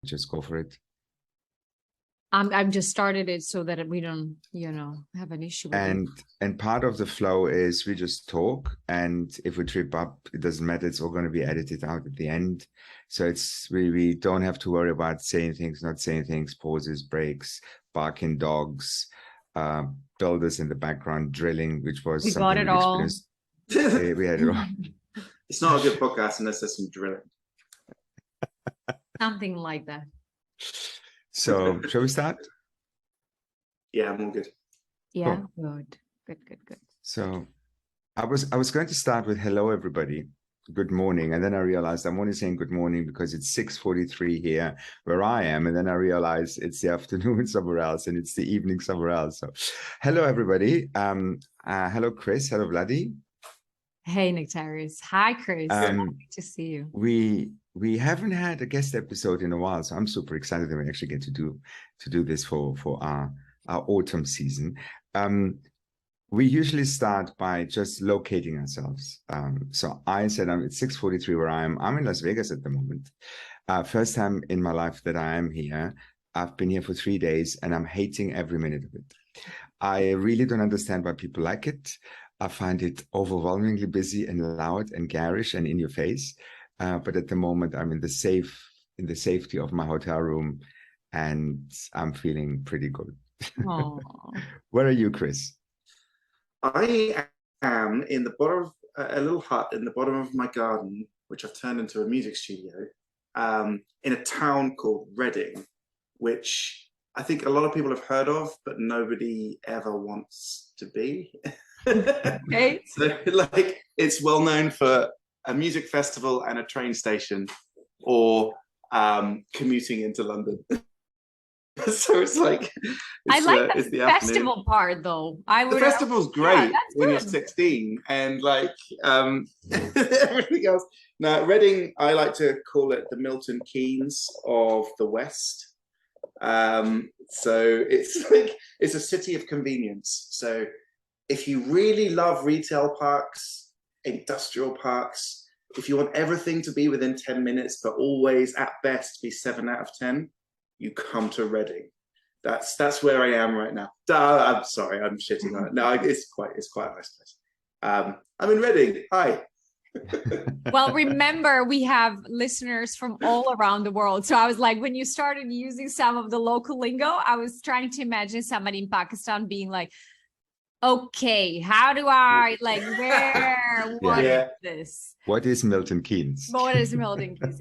just go for it. I'm just started it so that we don't, have an issue with it. And part of the flow is we just talk, and if we trip up, it doesn't matter. It's all going to be edited out at the end. So we don't have to worry about saying things, not saying things, pauses, breaks, barking dogs, builders in the background drilling, which was We got something it we all. experienced. We had it all. It's not a good podcast unless there's some drilling. Something like that. So, shall we start? Yeah, I'm all good. Yeah, cool. Good. So, I was going to start with hello, everybody. Good morning. And then I realized I'm only saying good morning because it's 6:43 here where I am. And then I realized it's the afternoon somewhere else and it's the evening somewhere else. So, hello, everybody. Hello, Chris. Hello, Vladi. Hey, Nectarius. Hi, Chris. Good to see you. We haven't had a guest episode in a while, so I'm super excited that we actually get to do this for our autumn season. We usually start by just locating ourselves. So I said it's 6:43 where I am. I'm in Las Vegas at the moment. First time in my life that I am here. I've been here for 3 days and I'm hating every minute of it. I really don't understand why people like it. I find it overwhelmingly busy and loud and garish and in your face. But at the moment, I'm in the safety of my hotel room, and I'm feeling pretty good. Where are you, Chris? I am in the bottom of a little hut in the bottom of my garden, which I've turned into a music studio, in a town called Reading, which I think a lot of people have heard of, but nobody ever wants to be. Okay. So, it's well known for a music festival and a train station, or commuting into London. So I like the festival part, though. The festival's great when you're 16, and everything else. Now, Reading, I like to call it the Milton Keynes of the West. So it's a city of convenience. So if you really love retail parks, industrial parks, if you want everything to be within 10 minutes, but always at best be 7 out of 10, you come to Reading. That's where I am right now. I'm sorry, I'm shitting on it. No, it's quite a nice place. I'm in Reading. Hi. Well, remember, we have listeners from all around the world. So I was like, when you started using some of the local lingo, I was trying to imagine somebody in Pakistan being like, okay, how do I, what is this? What is Milton Keynes? What is Milton Keynes?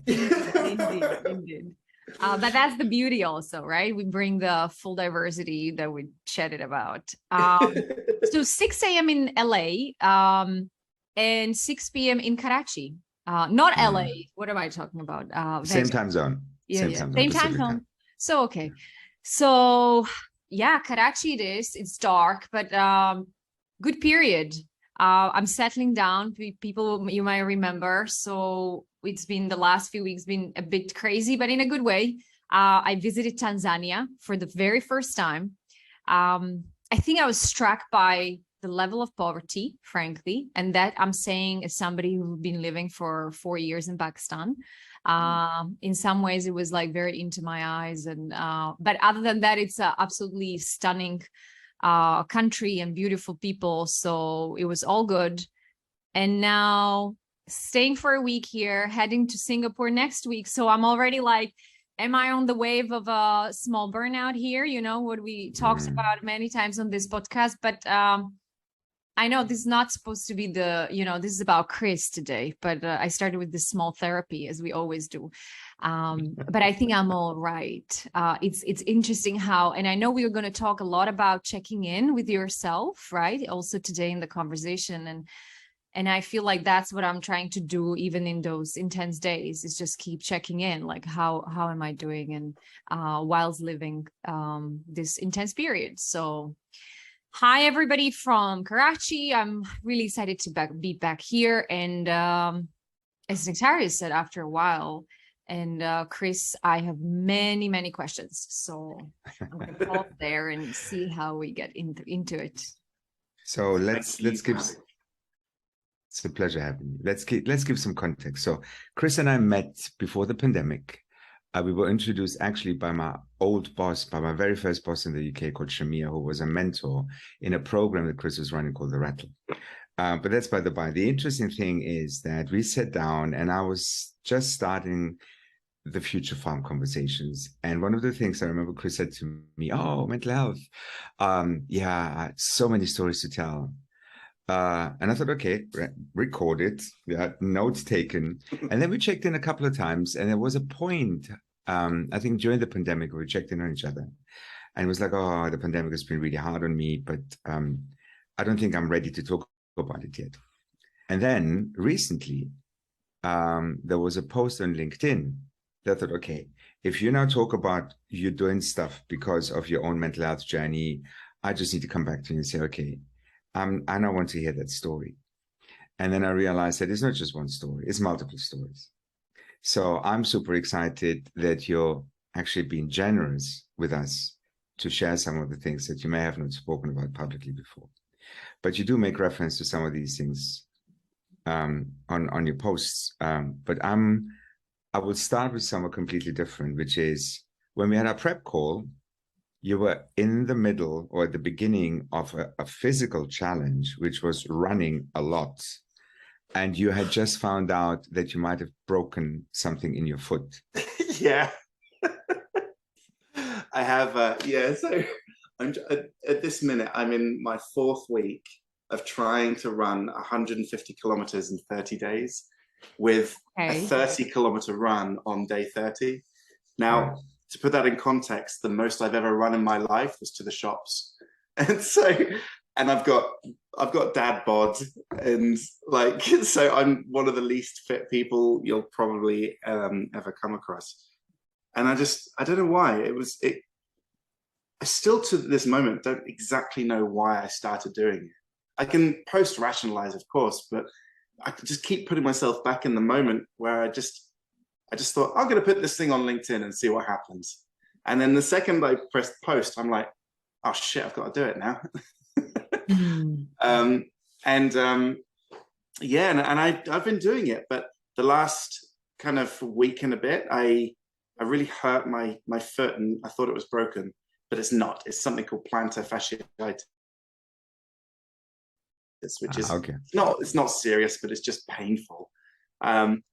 Indeed. But that's the beauty also, right? We bring the full diversity that we chatted about. So 6 a.m. in LA and 6 p.m. in Karachi. Not LA. What am I talking about? Same time zone. Same time zone. So, okay. So, yeah, Karachi it is. It's dark, but good period. I'm settling down. People you might remember. So it's been the last few weeks been a bit crazy, but in a good way. I visited Tanzania for the very first time. I think I was struck by the level of poverty, frankly, and that I'm saying as somebody who's been living for 4 years in Pakistan. In some ways, it was very into my eyes, and but other than that, it's a absolutely stunning country and beautiful people. So it was all good. And now staying for a week here, heading to Singapore next week. So I'm already am I on the wave of a small burnout here? What we talked about many times on this podcast, but I know this is not supposed to be this is about Chris today, but I started with this small therapy as we always do. But I think I'm all right. It's interesting how, and I know we are going to talk a lot about checking in with yourself, right? Also today in the conversation. And I feel like that's what I'm trying to do even in those intense days, is just keep checking in, how am I doing? And whilst living this intense period. So hi, everybody from Karachi. I'm really excited to be back here. And as Nectarius said, after a while, and Chris, I have many, many questions. So I'm going to pause there and see how we get into it. So let's give... It's a pleasure having you. Let's give some context. So Chris and I met before the pandemic. We were introduced actually by my old boss, by my very first boss in the UK called Shamir, who was a mentor in a program that Chris was running called The Rattle. But that's by the by. The interesting thing is that we sat down and I was just starting the Future Farm conversations. And one of the things I remember Chris said to me, oh, mental health. Yeah, so many stories to tell. And I thought, okay, record it. Yeah, notes taken. And then we checked in a couple of times. And there was a point, I think during the pandemic, we checked in on each other. And it was like, oh, the pandemic has been really hard on me, but I don't think I'm ready to talk about it yet. And then recently, there was a post on LinkedIn that thought, okay, if you now talk about you doing stuff because of your own mental health journey, I just need to come back to you and say, okay, I now want to hear that story. And then I realized that it's not just one story, it's multiple stories. So I'm super excited that you're actually being generous with us to share some of the things that you may have not spoken about publicly before. But you do make reference to some of these things on your posts. But I will start with somewhat completely different, which is when we had our prep call, you were in the middle or at the beginning of a physical challenge, which was running a lot. And you had just found out that you might have broken something in your foot. Yeah. I have, yeah, so at this minute, I'm in my 4th week of trying to run 150 kilometers in 30 days with a 30-kilometer run on day 30. Now, to put that in context, the most I've ever run in my life was to the shops. And so, and I've got dad bod, and like, so I'm one of the least fit people you'll probably ever come across. And I don't know why. I still to this moment don't exactly know why I started doing it. I can post-rationalize, of course, but I just keep putting myself back in the moment where I just thought, I'm going to put this thing on LinkedIn and see what happens. And then the second I pressed post, I'm like, oh shit, I've got to do it now. Yeah, and I've been doing it, but the last kind of week and a bit, I really hurt my foot, and I thought it was broken, but it's not. It's something called plantar fasciitis, which is it's not serious, but it's just painful. And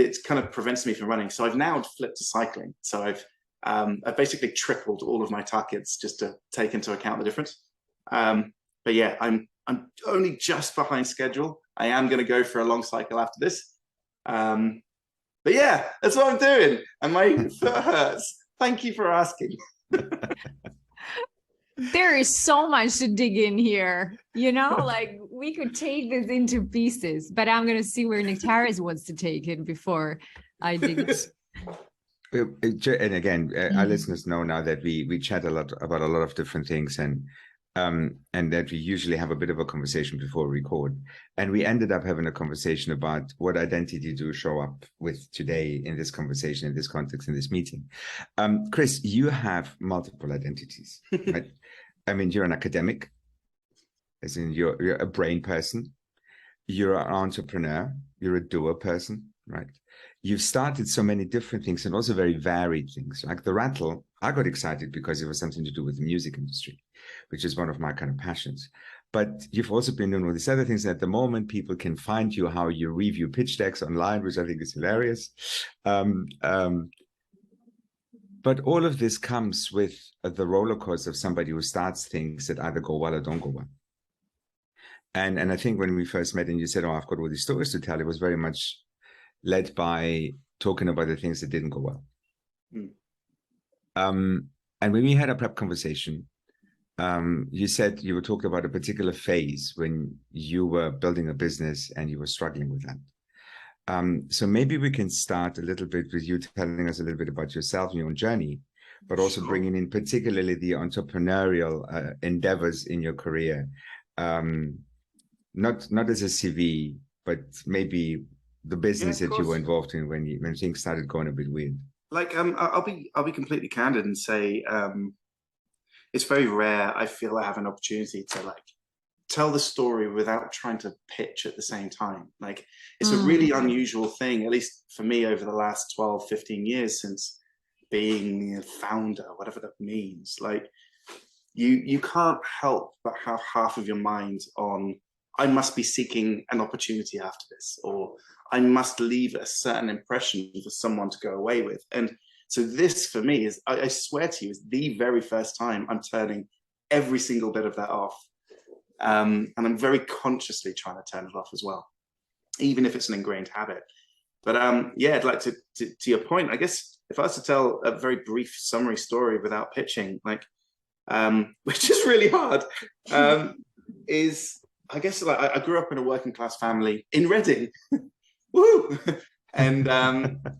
it kind of prevents me from running. So I've now flipped to cycling. So I've basically tripled all of my targets just to take into account the difference. But yeah, I'm only just behind schedule. I am going to go for a long cycle after this. But yeah, that's what I'm doing. And my foot hurts. Thank you for asking. There is so much to dig in here, you know, like we could take this into pieces, but I'm going to see where Nectaris wants to take it before I dig it. And again, our listeners know now that we chat a lot about a lot of different things, and that we usually have a bit of a conversation before we record. And we ended up having a conversation about what identity do show up with today in this conversation, in this context, in this meeting. Chris, you have multiple identities, right? I mean, you're an academic, as in you're a brain person. You're an entrepreneur. You're a doer person, right? You've started so many different things and also very varied things. Like the Rattle, I got excited because it was something to do with the music industry, which is one of my kind of passions. But you've also been doing all these other things. At the moment, people can find you how you review pitch decks online, which I think is hilarious. But all of this comes with the roller coaster of somebody who starts things that either go well or don't go well. And I think when we first met and you said, oh, I've got all these stories to tell, it was very much led by talking about the things that didn't go well. And when we had a prep conversation, you said you were talking about a particular phase when you were building a business and you were struggling with that. So maybe we can start a little bit with you telling us a little bit about yourself and your own journey, but also bringing in particularly the entrepreneurial endeavors in your career, not as a CV, but maybe the business that you were involved in when things started going a bit weird. Like, I'll be completely candid and say, it's very rare. I feel I have an opportunity to like tell the story without trying to pitch at the same time. Like, it's a really unusual thing, at least for me, over the last 12, 15 years since being a founder, whatever that means. Like you can't help but have half of your mind on, I must be seeking an opportunity after this, or I must leave a certain impression for someone to go away with. And so this for me is, I swear to you, is the very first time I'm turning every single bit of that off. And I'm very consciously trying to turn it off as well, even if it's an ingrained habit. But yeah, I'd like to your point, I guess if I was to tell a very brief summary story without pitching, like, which is really hard, is, I guess, like, I grew up in a working class family in Reading. Woo! And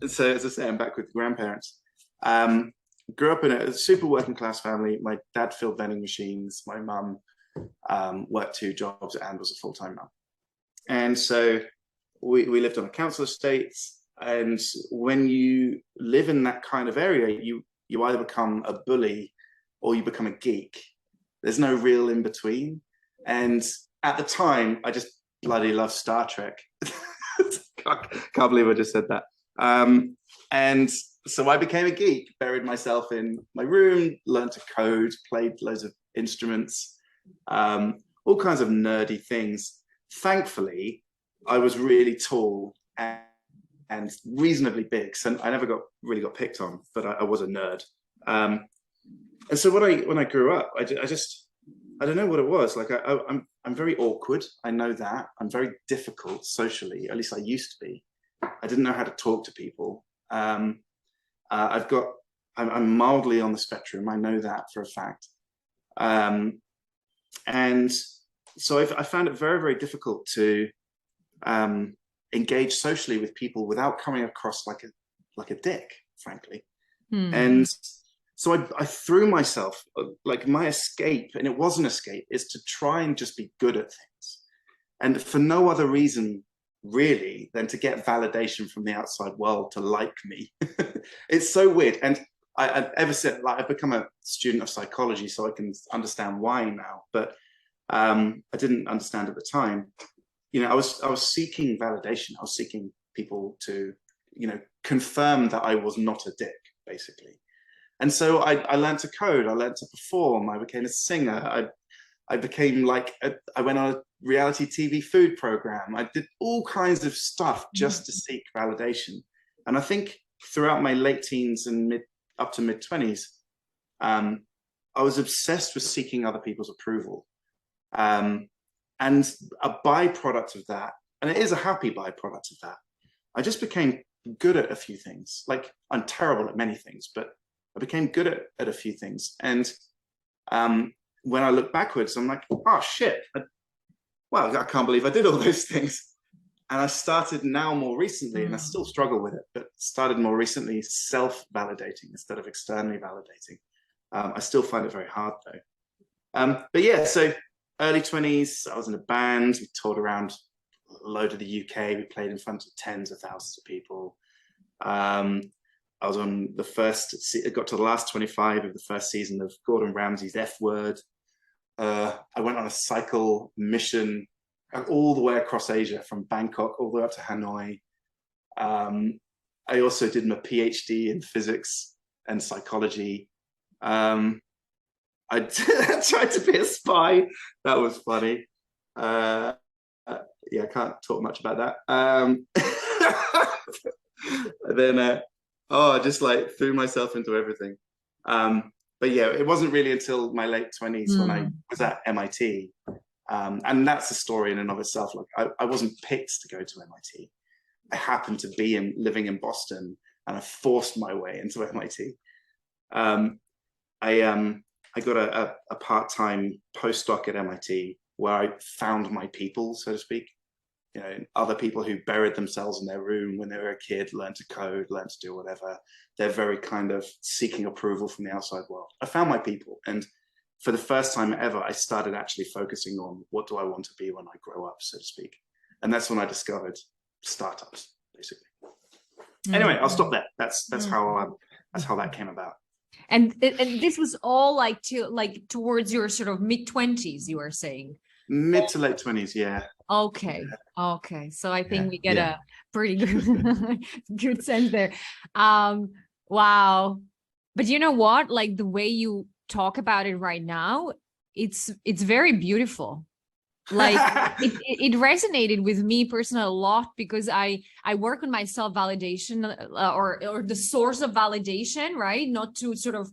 so, as I say, I'm back with grandparents. Grew up in a super working class family. My dad filled vending machines. My mum worked 2 jobs and was a full-time mum. And so we lived on a council estate. And when you live in that kind of area, you either become a bully or you become a geek. There's no real in between. And at the time, I just bloody love Star Trek. Can't believe I just said that. And so I became a geek, buried myself in my room, learned to code, played loads of instruments, all kinds of nerdy things. Thankfully, I was really tall and reasonably big, so I never really got picked on, but I was a nerd. And so when I grew up, I don't know what it was. Like I'm very awkward. I know that. I'm very difficult socially. At least I used to be. I didn't know how to talk to people. I'm mildly on the spectrum. I know that for a fact. And so I found it very, very difficult to engage socially with people without coming across like a dick, frankly. And so I threw myself, like, my escape, and it was an escape, is to try and just be good at things. And for no other reason, really, than to get validation from the outside world to like me. It's so weird. And I've ever said, like, I've become a student of psychology, so I can understand why now. But I didn't understand at the time. You know, I was seeking validation. I was seeking people to, you know, confirm that I was not a dick, basically. And so I learned to code. I learned to perform. I became a singer. I became like, I went on a reality TV food program. I did all kinds of stuff just to seek validation. And I think throughout my late teens and up to mid-20s, I was obsessed with seeking other people's approval. And a byproduct of that, and it is a happy byproduct of that, I just became good at a few things. Like, I'm terrible at many things, but I became good at a few things. And when I look backwards, I'm like, oh shit, well, I can't believe I did all those things. And I started now more recently, and I still struggle with it, but started more recently self-validating instead of externally validating. I still find it very hard though. But yeah, so early 20s, I was in a band. We toured around a load of the UK. We played in front of tens of thousands of people. I was on the first, it got to the last 25 of the first season of Gordon Ramsay's F Word. I went on a cycle mission all the way across Asia, from Bangkok all the way up to Hanoi. I also did my PhD in physics and psychology. I tried to be a spy. That was funny. Yeah, I can't talk much about that. Then, I just like threw myself into everything. But yeah, it wasn't really until my late 20s when I was at MIT. And that's a story in and of itself. Like, I wasn't picked to go to MIT. I happened to be living in Boston, and I forced my way into MIT. I got a part-time postdoc at MIT where I found my people, so to speak. You know, other people who buried themselves in their room when they were a kid, learned to code, learned to do whatever. They're very kind of seeking approval from the outside world. I found my people, and for the first time ever, I started actually focusing on what do I want to be when I grow up, so to speak. And that's when I discovered startups, basically. Anyway, I'll stop there. That's how that came about. And this was all like towards your sort of mid-20s, you were saying? Mid to late 20s, yeah. Okay. So I think we get a pretty good good sense there. Wow. But you know what? Like the way you talk about it right now, it's very beautiful. Like it resonated with me personally a lot, because I work on my self-validation, or the source of validation, right? Not to sort of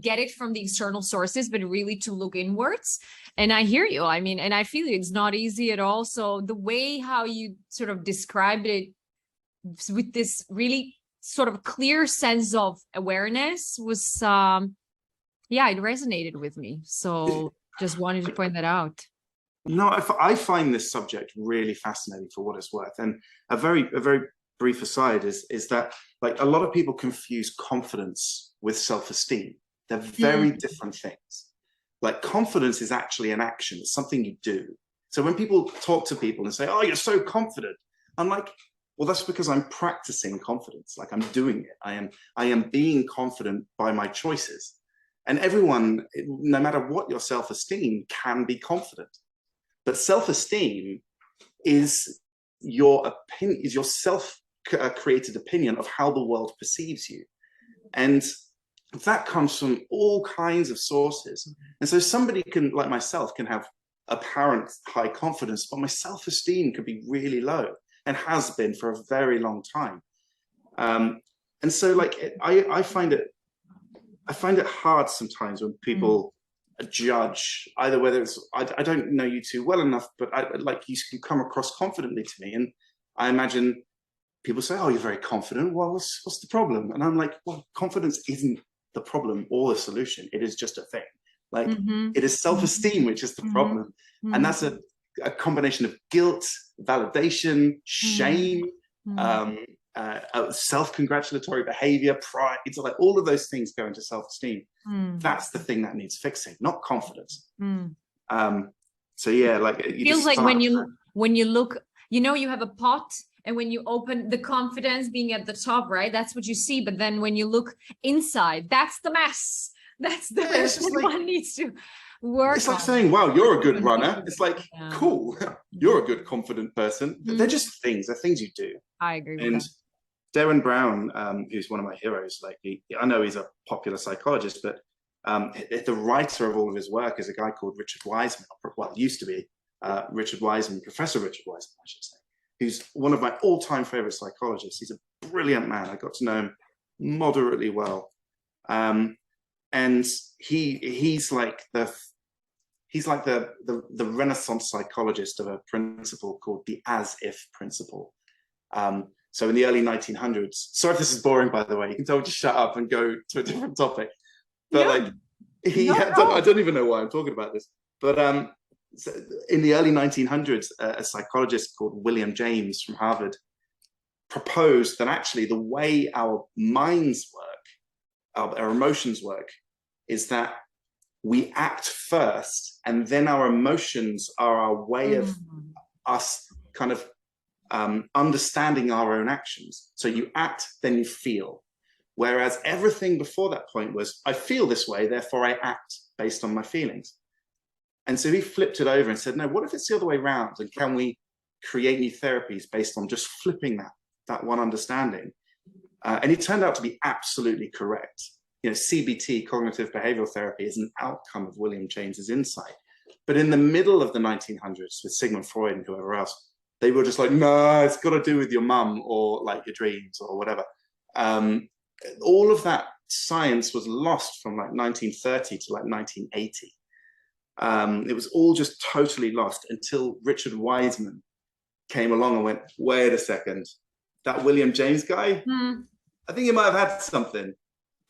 get it from the external sources, but really to look inwards. And I hear you. I mean, and I feel it's not easy at all. So the way how you sort of described it with this really sort of clear sense of awareness was, yeah, it resonated with me. So just wanted to point that out. No, I find this subject really fascinating for what it's worth. And a very brief aside is that, like, a lot of people confuse confidence with self-esteem. They're very different things. Like, confidence is actually an action. It's something you do. So when people talk to people and say, "Oh, you're so confident," I'm like, well, that's because I'm practicing confidence. Like, I'm doing it. I am being confident by my choices. And everyone, no matter what your self-esteem, can be confident. But self-esteem is your opinion, is your self-created opinion of how the world perceives you. And that comes from all kinds of sources. And so somebody can, like myself, can have apparent high confidence, but my self-esteem could be really low, and has been for a very long time. And so, like, I find it hard sometimes when people judge either whether it's, I don't know you too well enough, but like, you can come across confidently to me, and I imagine people say, "Oh, you're very confident. Well, what's the problem?" And I'm like, well, confidence isn't the problem or the solution. It is just a thing. Like, it is self-esteem which is the problem, and that's a combination of guilt, validation, shame, self-congratulatory behavior, pride. It's like all of those things go into self-esteem. That's the thing that needs fixing, not confidence. So yeah, like, it feels like when you look, you know, you have a pot, and when you open, the confidence being at the top, right? That's what you see. But then when you look inside, that's the mess. That's the mess that one needs to work. It's like saying, "Wow, you're a good runner." It's like, cool, you're a good confident person. They're just things. They're things you do. I agree with that. Darren Brown, who's one of my heroes, like, I know he's a popular psychologist, but the writer of all of his work is a guy called Richard Wiseman. Well, used to be Richard Wiseman, Professor Richard Wiseman, I should say, who's one of my all-time favorite psychologists. He's a brilliant man. I got to know him moderately well, and he's like the Renaissance psychologist of a principle called the as-if principle. So in the early 1900s, sorry if this is boring, by the way, you can tell me to shut up and go to a different topic. But I don't even know why I'm talking about this. But so in the early 1900s, a psychologist called William James from Harvard proposed that actually the way our minds work, our emotions work, is that we act first, and then our emotions are our way of us kind of understanding our own actions. So you act, then you feel. Whereas everything before that point was, I feel this way, therefore I act based on my feelings. And so he flipped it over and said, no, what if it's the other way around? And can we create new therapies based on just flipping that one understanding? And he turned out to be absolutely correct. You know, CBT, cognitive behavioral therapy, is an outcome of William James's insight. But in the middle of the 1900s, with Sigmund Freud and whoever else, they were just like, no, it's got to do with your mum or like your dreams or whatever. All of that science was lost from like 1930 to like 1980. It was all just totally lost until Richard Wiseman came along and went, wait a second, that William James guy, I think he might have had something.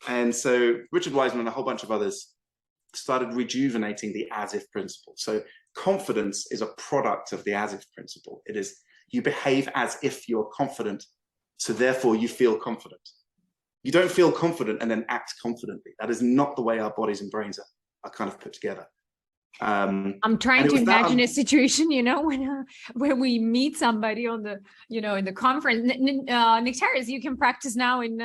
And so Richard Wiseman and a whole bunch of others started rejuvenating the as-if principle. So confidence is a product of the as-if principle. It is, you behave as if you're confident, so therefore you feel confident. You don't feel confident and then act confidently. That is not the way our bodies and brains are kind of put together. I'm trying to imagine a situation, you know, when we meet somebody on the, you know, in the conference. Nectarius, you can practice now in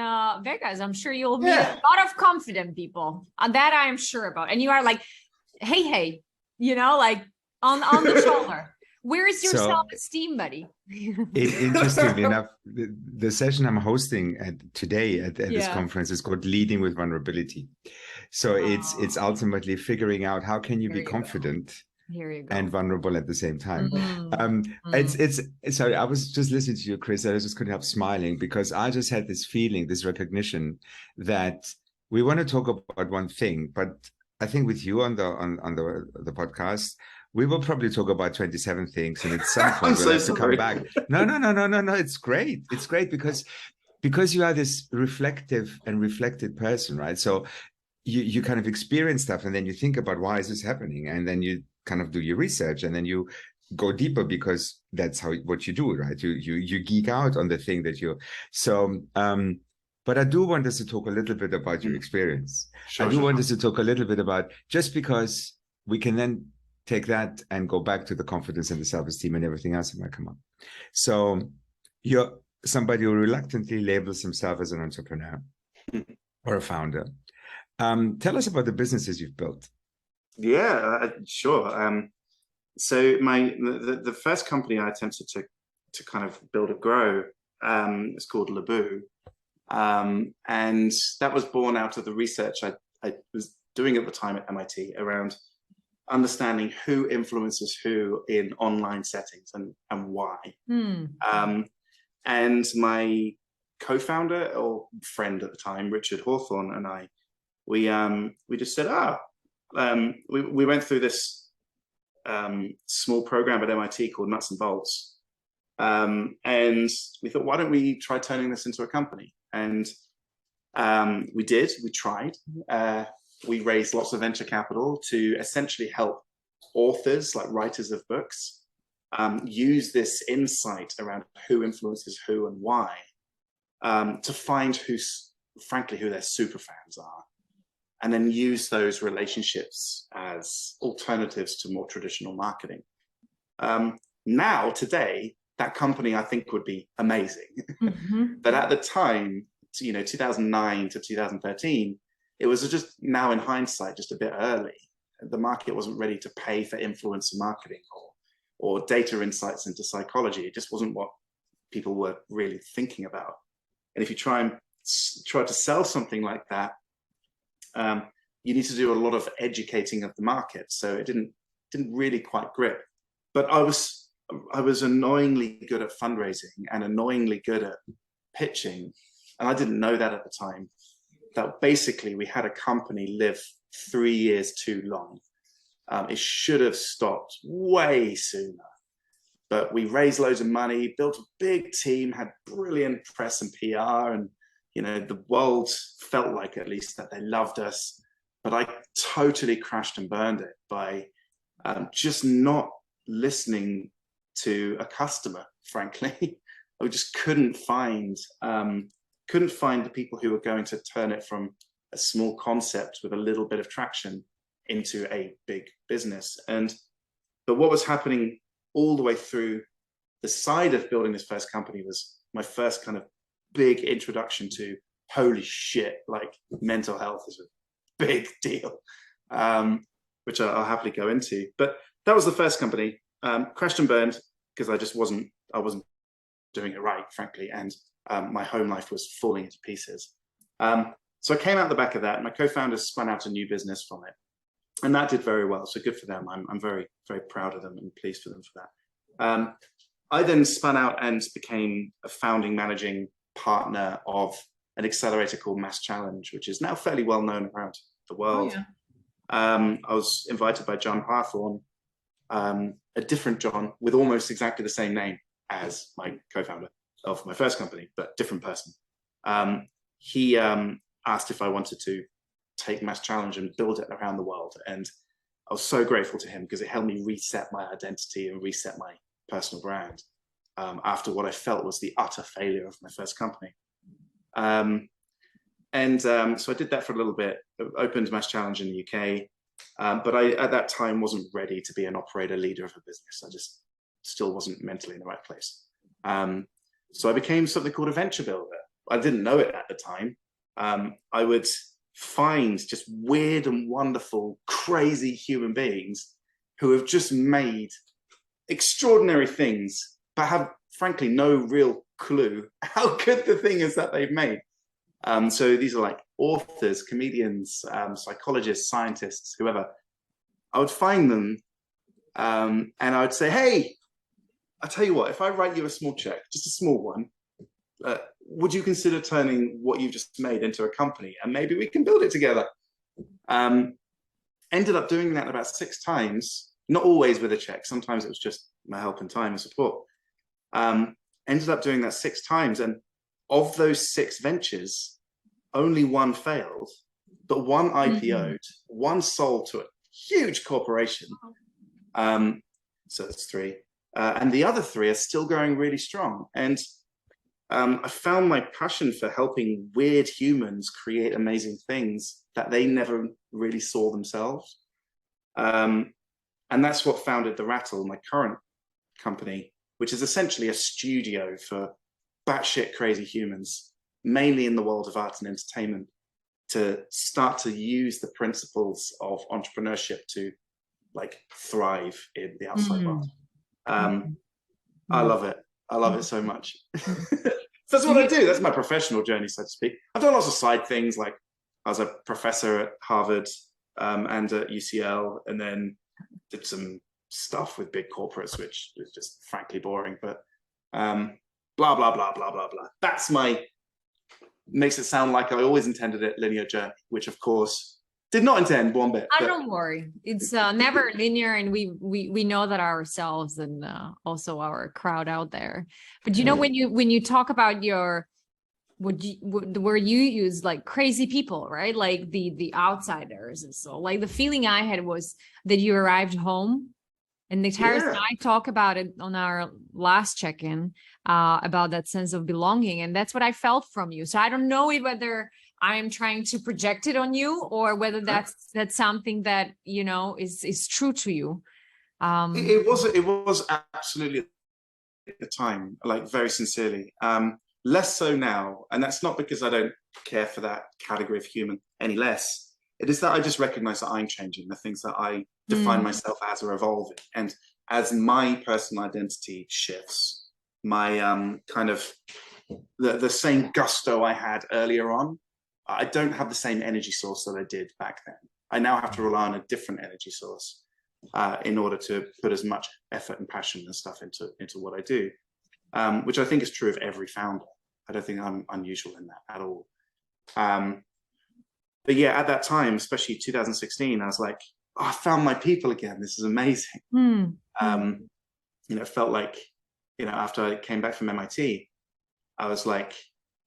Vegas. I'm sure you'll meet a lot of confident people. That I am sure about. And you are like, hey, you know, like on the shoulder. Where is your So- self-esteem, buddy? Interestingly enough, the session I'm hosting today at this conference is called Leading with Vulnerability. So it's ultimately figuring out how can you be confident and vulnerable at the same time. It's sorry, I was just listening to you, Chris. I just couldn't help smiling because I just had this feeling, this recognition that we want to talk about one thing, but I think with you on the podcast, we will probably talk about 27 things, and at some point we'll have to come back. No. It's great. It's great because you are this reflective and reflected person, right? So you kind of experience stuff, and then you think about why is this happening, and then you kind of do your research, and then you go deeper because that's what you do, right? You geek out on the thing that you. So, but I do want us to talk a little bit about your experience. I do want us to talk a little bit about, just because we can then take that and go back to the confidence and the self-esteem and everything else that might come up. So you're somebody who reluctantly labels himself as an entrepreneur or a founder. Tell us about the businesses you've built. Yeah, sure. So the first company I attempted to kind of build and grow is called Laboo. And that was born out of the research I was doing at the time at MIT around understanding who influences who in online settings and why. And my co-founder or friend at the time, Richard Hawthorne, and I, we just said, we went through this small program at MIT called Nuts and Bolts. And we thought, why don't we try turning this into a company? And we tried. We raised lots of venture capital to essentially help authors, like writers of books, use this insight around who influences who and why, to find who their super fans are, and then use those relationships as alternatives to more traditional marketing. Now, today, that company I think would be amazing. But at the time, 2009 to 2013, it was just, now in hindsight, just a bit early. The market wasn't ready to pay for influencer marketing or data insights into psychology. It just wasn't what people were really thinking about. And if you try to sell something like that, you need to do a lot of educating of the market. So it didn't really quite grip. But I was annoyingly good at fundraising and annoyingly good at pitching. And I didn't know that at the time, that basically we had a company live 3 years too long. It should have stopped way sooner. But we raised loads of money, built a big team, had brilliant press and PR, and the world felt like, at least, that they loved us. But I totally crashed and burned it by just not listening to a customer, frankly. I just couldn't find the people who were going to turn it from a small concept with a little bit of traction into a big business. But what was happening all the way through the side of building this first company was my first kind of big introduction to, holy shit, like mental health is a big deal, which I'll happily go into. But that was the first company. Crashed and burned because I wasn't doing it right, frankly, and my home life was falling into pieces. So I came out the back of that. My co-founders spun out a new business from it, and that did very well. So good for them. I'm very, very proud of them and pleased for them for that. I then spun out and became a founding managing partner of an accelerator called Mass Challenge, which is now fairly well known around the world. Oh, yeah. I was invited by John Hawthorne, a different John with almost exactly the same name as my co-founder of my first company, but different person. He asked if I wanted to take Mass Challenge and build it around the world. And I was so grateful to him because it helped me reset my identity and reset my personal brand after what I felt was the utter failure of my first company. So I did that for a little bit, opened Mass Challenge in the UK, but I, at that time, wasn't ready to be an operator leader of a business. I just still wasn't mentally in the right place. So I became something called a venture builder. I didn't know it at the time. I would find just weird and wonderful, crazy human beings who have just made extraordinary things, but have frankly no real clue how good the thing is that they've made. So these are like authors, comedians, psychologists, scientists, whoever. I would find them and I would say, hey, I'll tell you what, if I write you a small check, just a small one, would you consider turning what you've just made into a company and maybe we can build it together? Ended up doing that about 6 times, not always with a check. Sometimes it was just my help and time and support. Ended up doing that 6 times. And of those 6 ventures, only one failed, but one IPO'd, one sold to a huge corporation. So that's 3. And the other 3 are still going really strong. And I found my passion for helping weird humans create amazing things that they never really saw themselves. And that's what founded The Rattle, my current company, which is essentially a studio for batshit crazy humans, mainly in the world of art and entertainment, to start to use the principles of entrepreneurship to like thrive in the outside world. I love it. I love it so much. That's what I do. That's my professional journey, so to speak. I've done lots of side things, like I was a professor at Harvard and at UCL, and then did some stuff with big corporates, which is just frankly boring, but blah, blah, blah, blah, blah, blah. That's makes it sound like I always intended it linear journey, which of course did not intend one bit. I don't worry. It's never linear, and we know that ourselves and also our crowd out there. But you know, when you talk about your where you use like crazy people, right? Like the outsiders, and so like the feeling I had was that you arrived home, and the Tyrus and I talk about it on our last check-in about that sense of belonging, and that's what I felt from you. So I don't know whether I'm trying to project it on you or whether that's something that, you know, is true to you. It was absolutely at the time, like very sincerely. Less so now, and that's not because I don't care for that category of human any less. It is that I just recognize that I'm changing. The things that I define myself as are evolving, and as my personal identity shifts, my kind of the same gusto I had earlier on, I don't have the same energy source that I did back then. I now have to rely on a different energy source in order to put as much effort and passion and stuff into what I do, which I think is true of every founder. I don't think I'm unusual in that at all. But yeah, at that time, especially 2016, I was like, oh, I found my people again. This is amazing. You know, it felt like, you know, after I came back from MIT, I was like,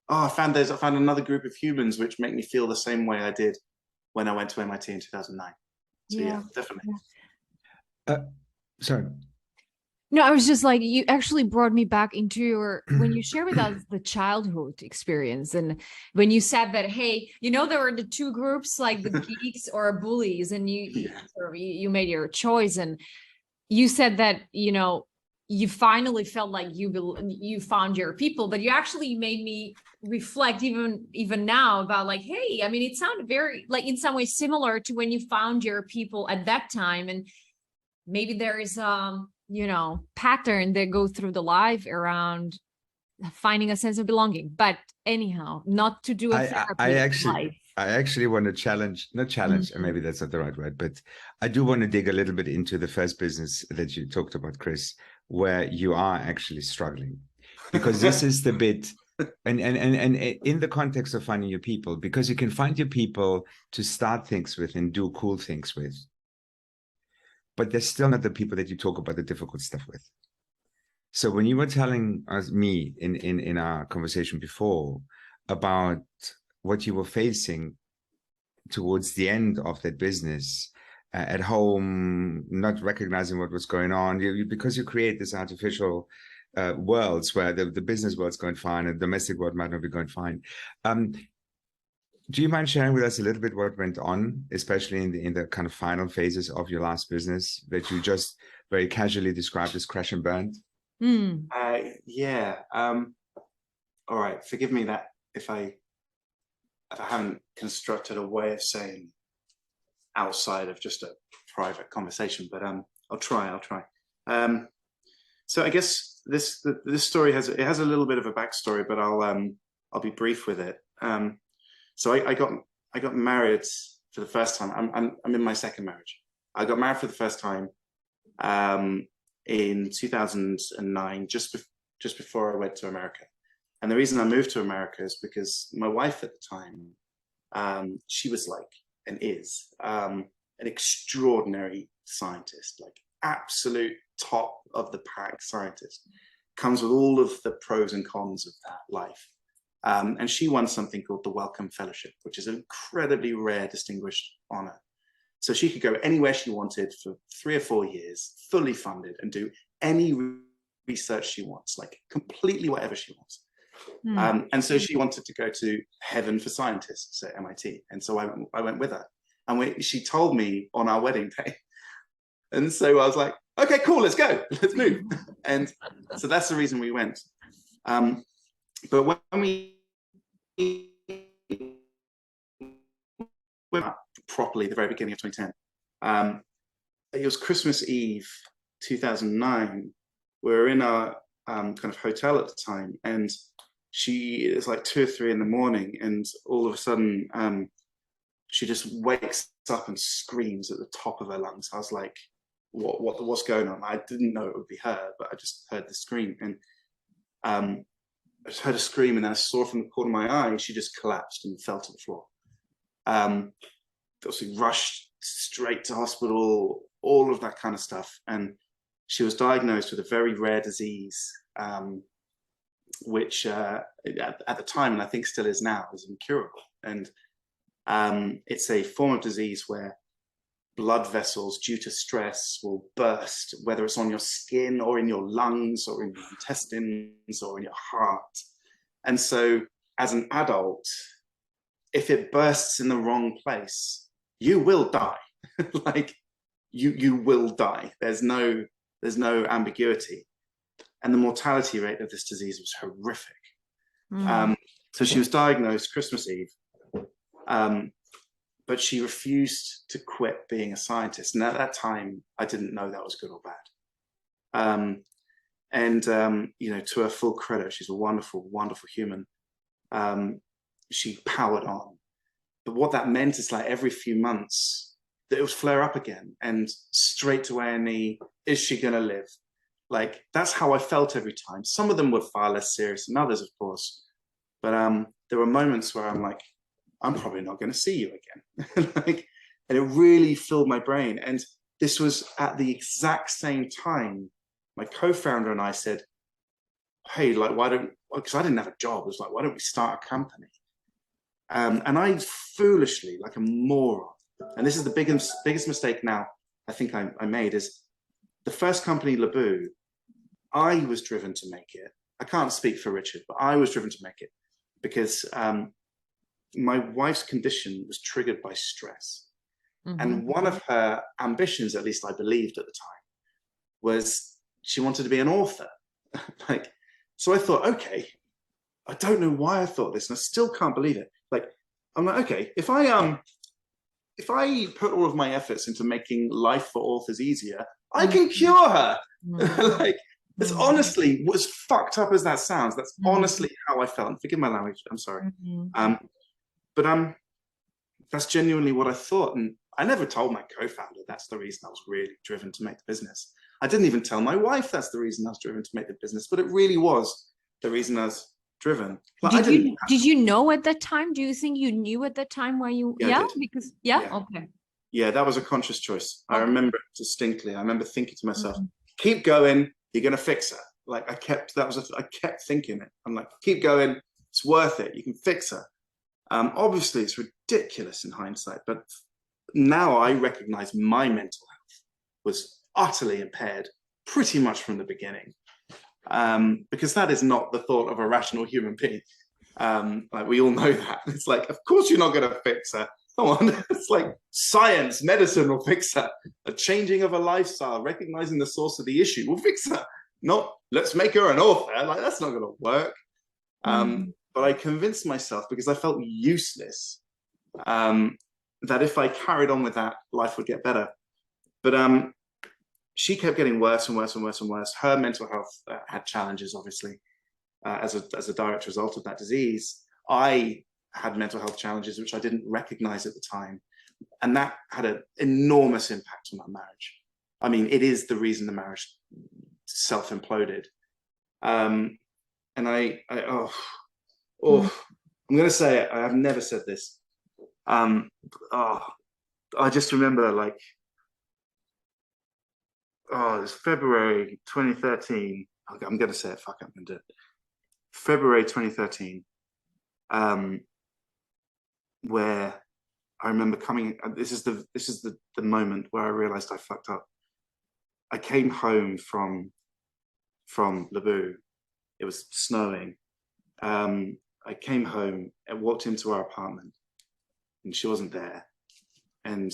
oh, I found another group of humans which make me feel the same way I did when I went to MIT in 2009. So yeah definitely. Sorry. No, I was just like, you actually brought me back into your, when you share with us the childhood experience, and when you said that, hey, you know, there were the 2 groups, like the geeks or bullies, and you made your choice, and you said that, you know, you finally felt like you found your people, but you actually made me reflect even now about like, hey, I mean, it sounded very like in some ways similar to when you found your people at that time, and maybe there is you know, pattern that go through the life around finding a sense of belonging. But anyhow, not to do a therapy. I actually want to not challenge, and maybe that's not the right word, but I do want to dig a little bit into the first business that you talked about, Chris, where you are actually struggling, because this is the bit, and in the context of finding your people, because you can find your people to start things with and do cool things with, but they're still not the people that you talk about the difficult stuff with. So when you were telling me in our conversation before about what you were facing towards the end of that business, at home, not recognizing what was going on, because you create this artificial worlds where the business world's going fine and the domestic world might not be going fine. Do you mind sharing with us a little bit what went on, especially in the kind of final phases of your last business that you just very casually described as crash and burn? Yeah. All right. Forgive me that if I haven't constructed a way of saying outside of just a private conversation, but I'll try. So I guess this story has a little bit of a backstory, but I'll be brief with it. So I got married for the first time. I'm in my second marriage. I got married for the first time in 2009, just before I went to America. And the reason I moved to America is because my wife at the time, she was like, and is, an extraordinary scientist, like absolute top of the pack scientist, comes with all of the pros and cons of that life. And she won something called the Wellcome Fellowship, which is an incredibly rare, distinguished honor. So she could go anywhere she wanted for 3 or 4 years, fully funded, and do any research she wants, like completely whatever she wants. And so she wanted to go to heaven for scientists at MIT. And so I went with her. And she told me on our wedding day. And so I was like, okay, cool, let's go, let's move. And so that's the reason we went. But when we went properly, the very beginning of 2010, it was Christmas Eve 2009. We were in our kind of hotel at the time, and it was like 2 or 3 in the morning, and all of a sudden she just wakes up and screams at the top of her lungs. I was like, what's going on? I didn't know it would be her, but I just heard the scream, and I just heard a scream, and then I saw from the corner of my eye she just collapsed and fell to the floor. Obviously rushed straight to hospital, all of that kind of stuff, and she was diagnosed with a very rare disease, which at the time, and I think still is now, is incurable. And it's a form of disease where blood vessels due to stress will burst, whether it's on your skin or in your lungs or in your intestines or in your heart. And so as an adult, if it bursts in the wrong place, you will die. Like you will die. There's no ambiguity. And the mortality rate of this disease was horrific. So she was diagnosed Christmas Eve, but she refused to quit being a scientist. And at that time, I didn't know that was good or bad. You know, to her full credit, she's a wonderful, wonderful human. She powered on. But what that meant is, like, every few months, that it would flare up again, and straight to A&E, is she gonna live? Like, that's how I felt every time. Some of them were far less serious than others, of course. But there were moments where I'm like, I'm probably not going to see you again. Like, and it really filled my brain. And this was at the exact same time my co-founder and I said, hey, like, because I didn't have a job. I was like, why don't we start a company? And I foolishly, like a moron, and this is the biggest mistake now I think I made, is the first company, Laboo, I was driven to make it. I can't speak for Richard, but I was driven to make it because my wife's condition was triggered by stress. And one of her ambitions, at least I believed at the time, was she wanted to be an author. Like, so I thought, okay, I don't know why I thought this, and I still can't believe it. Like, I'm like, okay, if I put all of my efforts into making life for authors easier, I can cure her. Like, it's honestly, as fucked up as that sounds, that's honestly how I felt. And forgive my language, I'm sorry. But that's genuinely what I thought. And I never told my co-founder that's the reason I was really driven to make the business. I didn't even tell my wife that's the reason I was driven to make the business, but it really was the reason I was driven. Like, did you know at that time? Do you think you knew at that time why you? Yeah, Okay. Yeah, that was a conscious choice. I remember it distinctly. I remember thinking to myself, keep going, you're gonna fix her. Like, I kept thinking it. I'm like, keep going, it's worth it, you can fix her. Obviously it's ridiculous in hindsight, but now I recognize my mental health was utterly impaired pretty much from the beginning. Because that is not the thought of a rational human being. Like, we all know that. It's like, of course you're not gonna fix her. Come on, it's like science, medicine will fix her. A changing of a lifestyle, recognizing the source of the issue will fix her. Not, let's make her an author. Like, that's not going to work. But I convinced myself, because I felt useless, that if I carried on with that, life would get better. But she kept getting worse and worse and worse and worse. Her mental health had challenges, obviously, as a direct result of that disease. I had mental health challenges, which I didn't recognize at the time. And that had an enormous impact on my marriage. I mean, it is the reason the marriage self-imploded. And I'm going to say it. I have never said this. I just remember, like, it's February 2013. Okay, I'm going to say it. Fuck it, I'm going to do it. February 2013, where I remember coming. This is the moment where I realized I fucked up. I came home from Lebu. It was snowing. I came home and walked into our apartment, and she wasn't there. And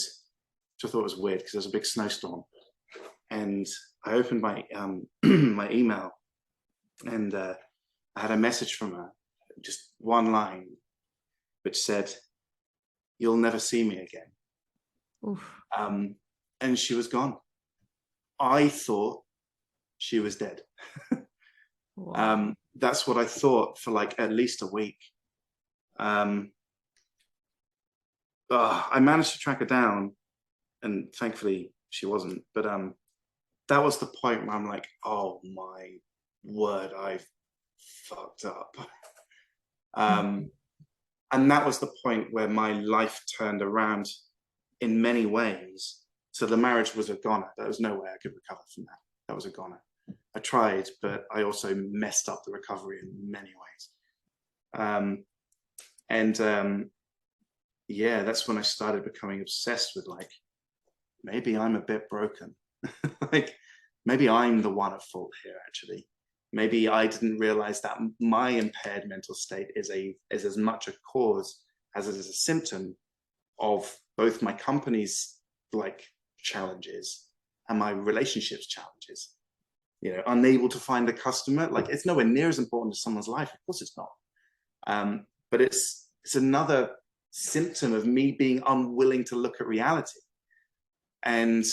I thought it was weird because there was a big snowstorm. And I opened my my email, and I had a message from her, just one line, which said, "You'll never see me again." Oof. And she was gone. I thought she was dead. Wow. That's what I thought for like at least a week. I managed to track her down, and thankfully she wasn't. But that was the point where I'm like, oh my word, I've fucked up. And that was the point where my life turned around in many ways. So the marriage was a goner. There was no way I could recover from that. That was a goner. I tried, but I also messed up the recovery in many ways. Yeah, that's when I started becoming obsessed with, like, maybe I'm a bit broken. Like, maybe I'm the one at fault here, actually. Maybe I didn't realize that my impaired mental state is as much a cause as it is a symptom of both my company's, like, challenges and my relationships challenges. You know, unable to find a customer, like, it's nowhere near as important as someone's life. Of course it's not. But it's another symptom of me being unwilling to look at reality. And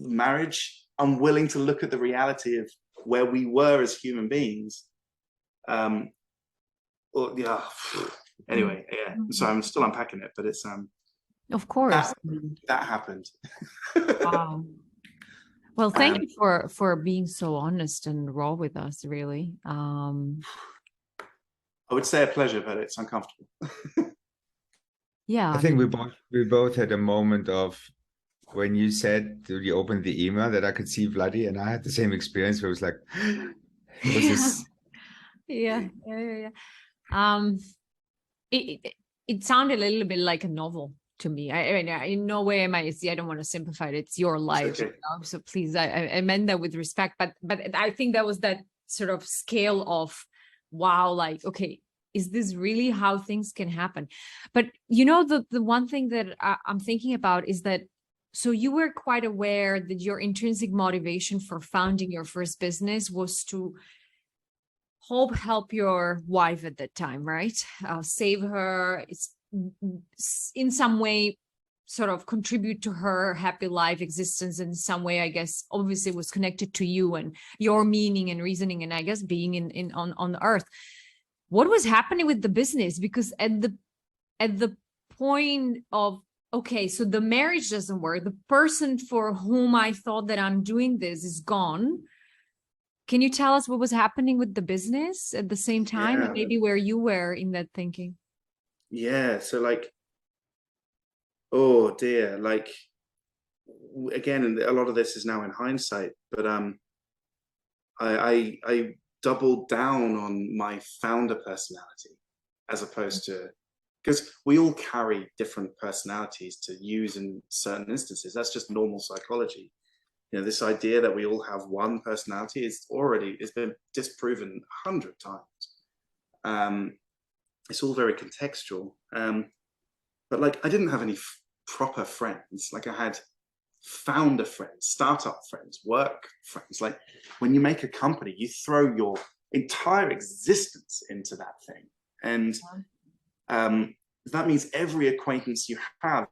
marriage, unwilling to look at the reality of where we were as human beings. Anyway, yeah. So I'm still unpacking it, but it's Of course. that happened. Wow. Well, thank you for being so honest and raw with us, really. I would say a pleasure, but it's uncomfortable. Yeah. I think we both had a moment of when you said you opened the email that I could see Vladdy, and I had the same experience where it was like, was this? Yeah. It sounded a little bit like a novel to me. I mean, in no way am I don't want to simplify it. It's your life. Okay. You know? So please, I meant that with respect, but I think that was that sort of scale of, wow, like, okay, is this really how things can happen? But you know, the one thing that I'm thinking about is that, so you were quite aware that your intrinsic motivation for founding your first business was to help your wife at that time, right? Save her. It's in some way sort of contribute to her happy life existence in some way. I guess obviously it was connected to you and your meaning and reasoning, and I guess being on the earth. What was happening with the business? Because at the point of, okay, so the marriage doesn't work, the person for whom I thought that I'm doing this is gone. Can you tell us what was happening with the business at the same time, Yeah. and maybe where you were in that thinking? Yeah, so, like, oh dear, like, again, a lot of this is now in hindsight, but I doubled down on my founder personality as opposed to, because we all carry different personalities to use in certain instances. That's just normal psychology. You know, this idea that we all have one personality it's been disproven 100 times. It's all very contextual. But, like, I didn't have any proper friends. Like, I had founder friends, startup friends, work friends. Like, when you make a company, you throw your entire existence into that thing. And that means every acquaintance you have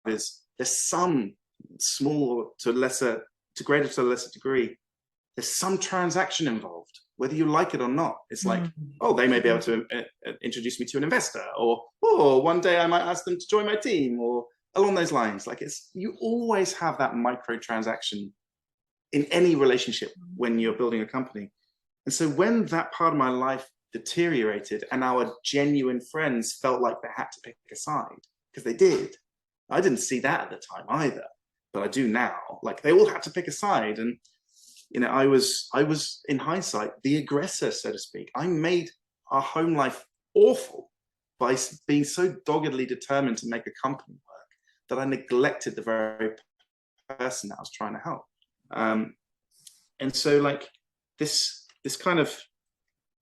there's some small or to greater to a lesser degree, there's some transaction involved, whether you like it or not. It's like, oh, they may be able to introduce me to an investor, or oh, one day I might ask them to join my team, or along those lines. Like, you always have that micro transaction in any relationship when you're building a company. And so when that part of my life deteriorated and our genuine friends felt like they had to pick a side, because they did. I didn't see that at the time either, but I do now. Like, they all had to pick a side. And, you know, I was in hindsight, the aggressor, so to speak. I made our home life awful by being so doggedly determined to make a company work that I neglected the very person that I was trying to help. And so, like, this kind of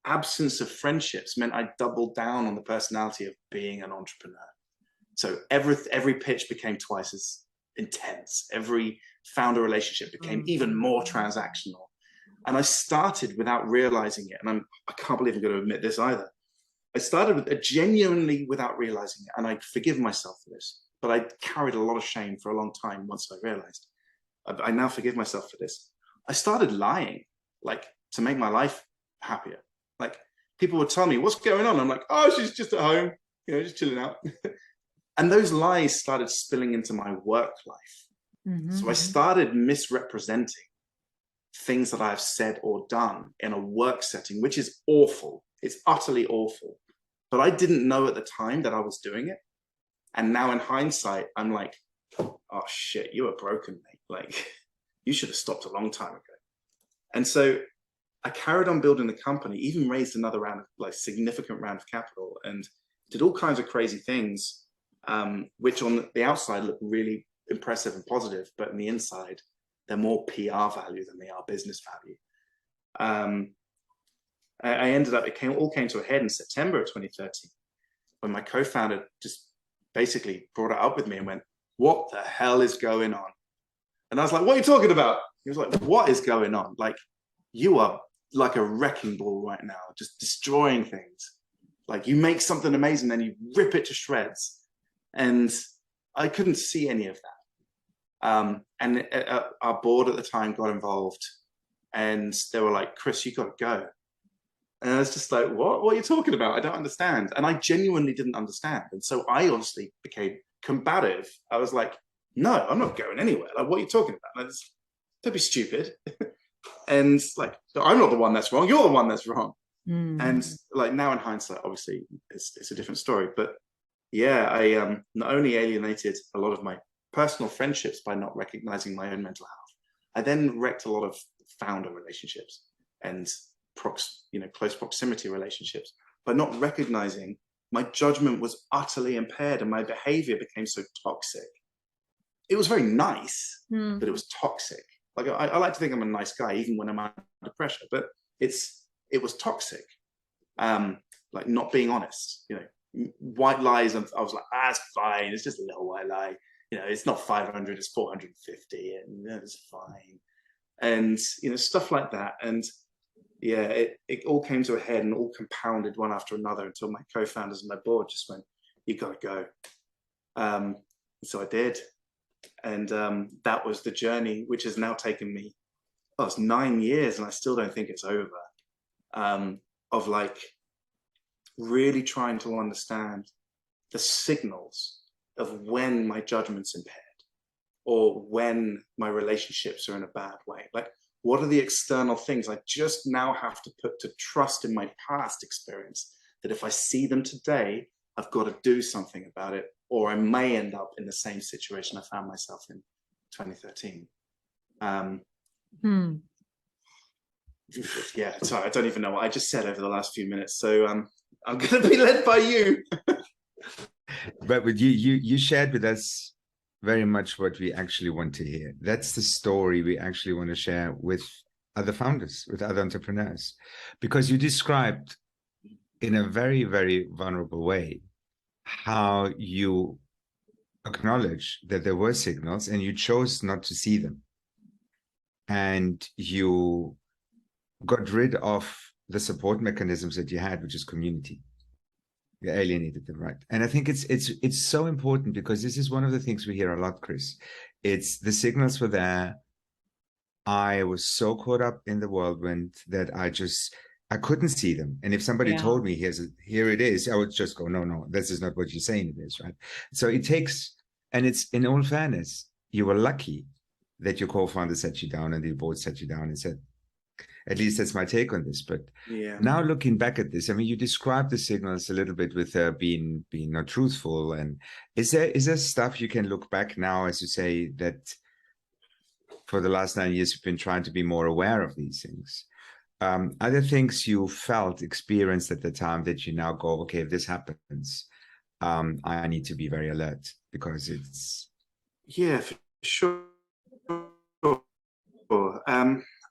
absence of friendships meant I doubled down on the personality of being an entrepreneur. So every pitch became twice as intense. Every founder relationship became even more transactional. And I started without realizing it. And I can't believe I'm going to admit this either. I started with genuinely without realizing it. And I forgive myself for this, but I carried a lot of shame for a long time once I realized. I now forgive myself for this. I started lying, like, to make my life happier. Like, people would tell me, what's going on? I'm like, oh, she's just at home, you know, just chilling out. And those lies started spilling into my work life. So I started misrepresenting things that I've said or done in a work setting, which is awful. It's utterly awful. But I didn't know at the time that I was doing it. And now in hindsight, I'm like, oh shit, you were broken, mate. Like, you should have stopped a long time ago. And so I carried on building the company, even raised another round of, like, significant round of capital, and did all kinds of crazy things, which on the outside look really impressive and positive, but on the inside, they're more PR value than they are business value. I ended up, it all came to a head in September of 2013, when my co-founder just basically brought it up with me and went, what the hell is going on? And I was like, what are you talking about? He was like, what is going on? Like, you are like a wrecking ball right now, just destroying things. Like, you make something amazing, then you rip it to shreds. And I couldn't see any of that. And our board at the time got involved, and they were like, Chris, you got to go. And I was just like, what are you talking about? I don't understand. And I genuinely didn't understand. And so I honestly became combative. I was like, no, I'm not going anywhere. Like, what are you talking about? Don't be stupid. And, like, I'm not the one that's wrong. You're the one that's wrong. And, like, now in hindsight, obviously it's a different story. But yeah, I not only alienated a lot of my personal friendships by not recognizing my own mental health, I then wrecked a lot of founder relationships and close proximity relationships by not recognizing my judgment was utterly impaired and my behavior became so toxic. It was very nice, but it was toxic. Like, I like to think I'm a nice guy even when I'm under pressure, but it was toxic. Like, not being honest, you know, white lies. I was like, it's fine. It's just a little white lie. You know, it's not 500, it's 450, and it's fine. And, you know, stuff like that. And yeah, it all came to a head and all compounded one after another until my co-founders and my board just went, you got to go. So I did. And that was the journey, which has now taken me, it's 9 years, and I still don't think it's over, of, like, really trying to understand the signals of when my judgment's impaired or when my relationships are in a bad way. Like, what are the external things I just now have to put to trust in my past experience, that if I see them today, I've got to do something about it, or I may end up in the same situation I found myself in 2013. Yeah, sorry, I don't even know what I just said over the last few minutes. So I'm going to be led by you. But with you shared with us very much what we actually want to hear. That's the story we actually want to share with other founders, with other entrepreneurs, because you described in a very, very vulnerable way how you acknowledge that there were signals and you chose not to see them. And you got rid of the support mechanisms that you had, which is community. You alienated them, right? And I think it's so important, because this is one of the things we hear a lot, Chris. It's the signals were there. I was so caught up in the whirlwind that I couldn't see them. And if somebody told me, here it is, I would just go, no, this is not what you're saying it is, right? So it takes, and it's, in all fairness, you were lucky that your co-founder sat you down and the board sat you down and said, at least that's my take on this. But now looking back at this, I mean, you described the signals a little bit with being not truthful. And is there stuff you can look back now, as you say, that for the last 9 years you've been trying to be more aware of these things? Are there things you felt, experienced at the time that you now go, okay, if this happens, I need to be very alert, because it's... Yeah, for sure.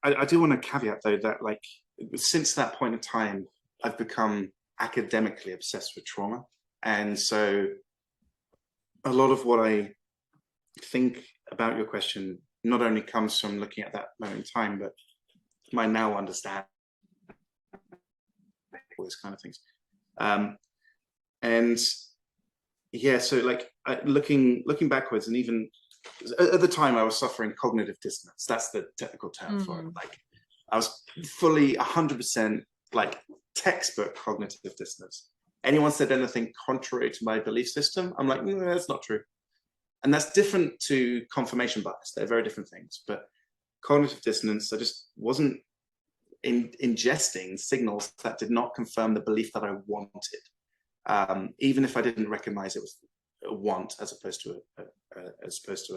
I do want to caveat, though, that like since that point in time, I've become academically obsessed with trauma. And so a lot of what I think about your question not only comes from looking at that moment in time, but my now understand all these kind of things. And yeah, so like looking backwards, and even at the time I was suffering cognitive dissonance. That's the technical term for it. Like I was fully 100% like textbook cognitive dissonance. Anyone said anything contrary to my belief system, I'm like, no, that's not true. And that's different to confirmation bias. They're very different things. But cognitive dissonance, I just wasn't ingesting signals that did not confirm the belief that I wanted, even if I didn't recognize it was a want as opposed to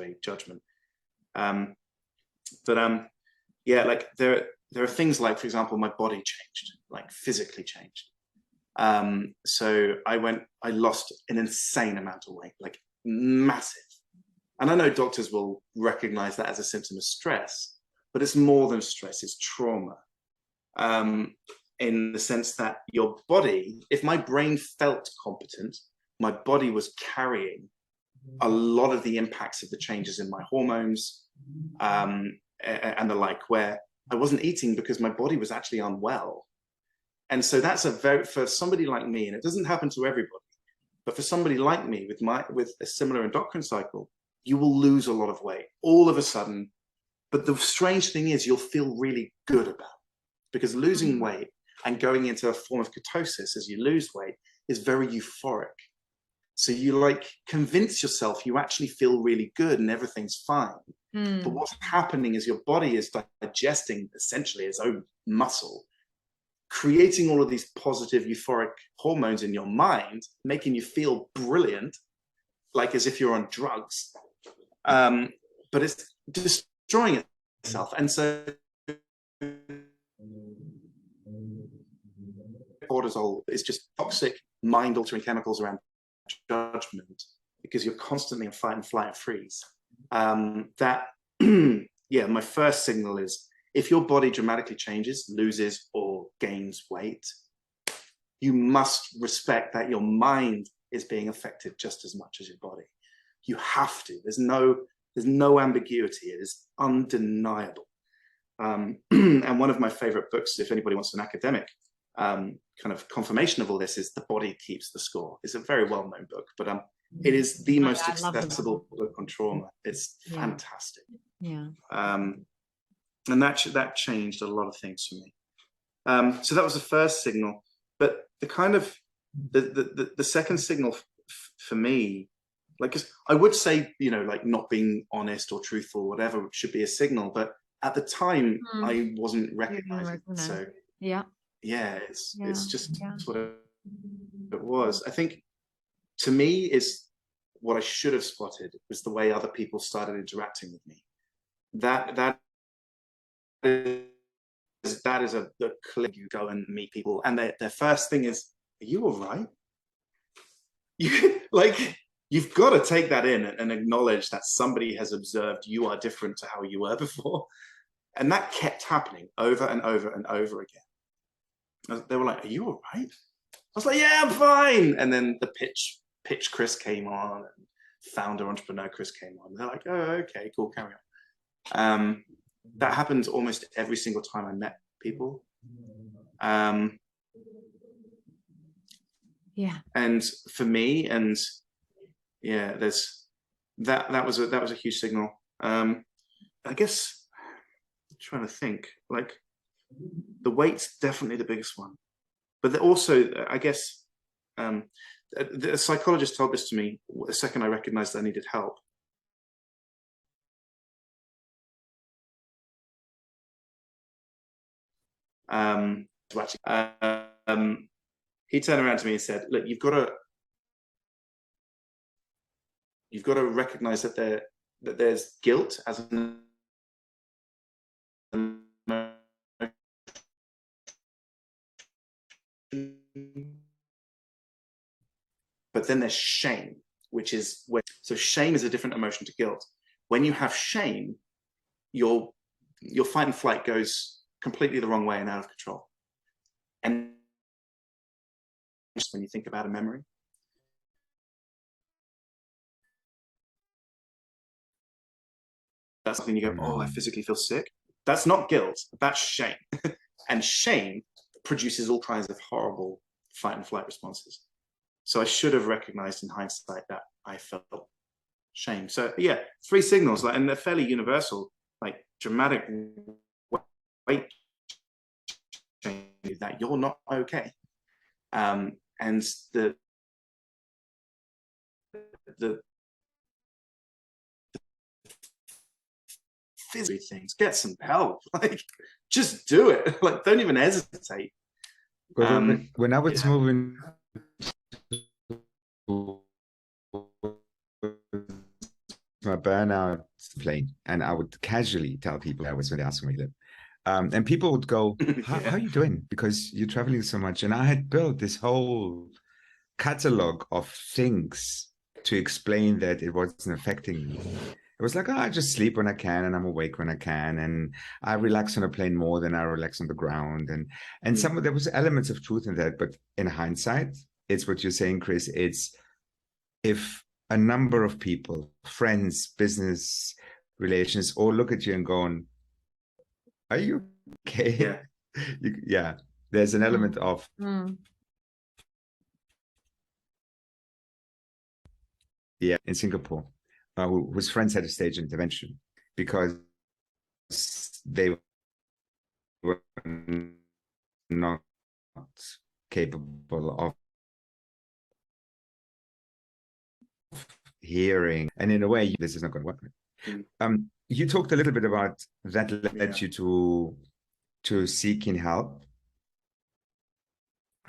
a judgment. Yeah, like there are things like, for example, my body changed, like physically changed. So I lost an insane amount of weight, like massive. And I know doctors will recognize that as a symptom of stress, but it's more than stress, it's trauma. In the sense that your body, if my brain felt competent, my body was carrying a lot of the impacts of the changes in my hormones and the like, where I wasn't eating because my body was actually unwell. And so that's for somebody like me, and it doesn't happen to everybody, but for somebody like me with a similar endocrine cycle, you will lose a lot of weight all of a sudden. But the strange thing is you'll feel really good about it, because losing weight and going into a form of ketosis as you lose weight is very euphoric. So you like convince yourself you actually feel really good and everything's fine. But what's happening is your body is digesting essentially its own muscle, creating all of these positive euphoric hormones in your mind, making you feel brilliant, like as if you're on drugs. But it's destroying itself. And so cortisol is just toxic, mind-altering chemicals around judgment, because you're constantly in fight and flight and freeze. Yeah, my first signal is if your body dramatically changes, loses or gains weight, you must respect that your mind is being affected just as much as your body. You have to. There's no ambiguity. It is undeniable. And one of my favorite books, if anybody wants an academic kind of confirmation of all this, is The Body Keeps the Score. It's a very well-known book, but it is the most accessible book on trauma. It's fantastic. Yeah. And that changed a lot of things for me. So that was the first signal. But the kind of the second signal for me, like, 'cause I would say, you know, like not being honest or truthful or whatever should be a signal, but at the time I wasn't recognizing it. So it's just what it was. I think to me is what I should have spotted was the way other people started interacting with me. That is the clip. You go and meet people and their first thing is, are you all right? You like, you've got to take that in and acknowledge that somebody has observed you are different to how you were before. And that kept happening over and over and over again. They were like, are you all right? I was like, yeah, I'm fine. And then the pitch Chris came on, and founder entrepreneur Chris came on. They're like, oh, okay, cool, carry on. That happened almost every single time I met people. Yeah. And for me, and yeah, there's that was a huge signal. I guess I'm trying to think, like the weight's definitely the biggest one, but also I guess the psychologist told this to me the second I recognized I needed help. He turned around to me and said, "Look, you've got to recognize that there's guilt as an but then there's shame, which is so shame is a different emotion to guilt. When you have shame, your fight and flight goes completely the wrong way and out of control. And when you think about a memory, that's something you go, oh, I physically feel sick. That's not guilt, that's shame. And shame produces all kinds of horrible fight and flight responses. So I should have recognized in hindsight that I felt shame. So yeah, 3 signals, like, and they're fairly universal, like dramatic weight change, that you're not okay. And the physical things, get some help, like just do it, like don't even hesitate. When I was moving my burnout plane, and I would casually tell people I was when they asked me where I live. And people would go, how are you doing? Because you're traveling so much. And I had built this whole catalog of things to explain that it wasn't affecting me. It was like, oh, I just sleep when I can, and I'm awake when I can, and I relax on a plane more than I relax on the ground. And some of there was elements of truth in that, but in hindsight, it's what you're saying, Chris. It's if a number of people, friends, business relations, all look at you and going, are you okay? Yeah. Yeah. There's an element of yeah, in Singapore, whose friends had a stage intervention because they were not capable of hearing. And in a way, this is not going to work. You talked a little bit about that led you to seeking help.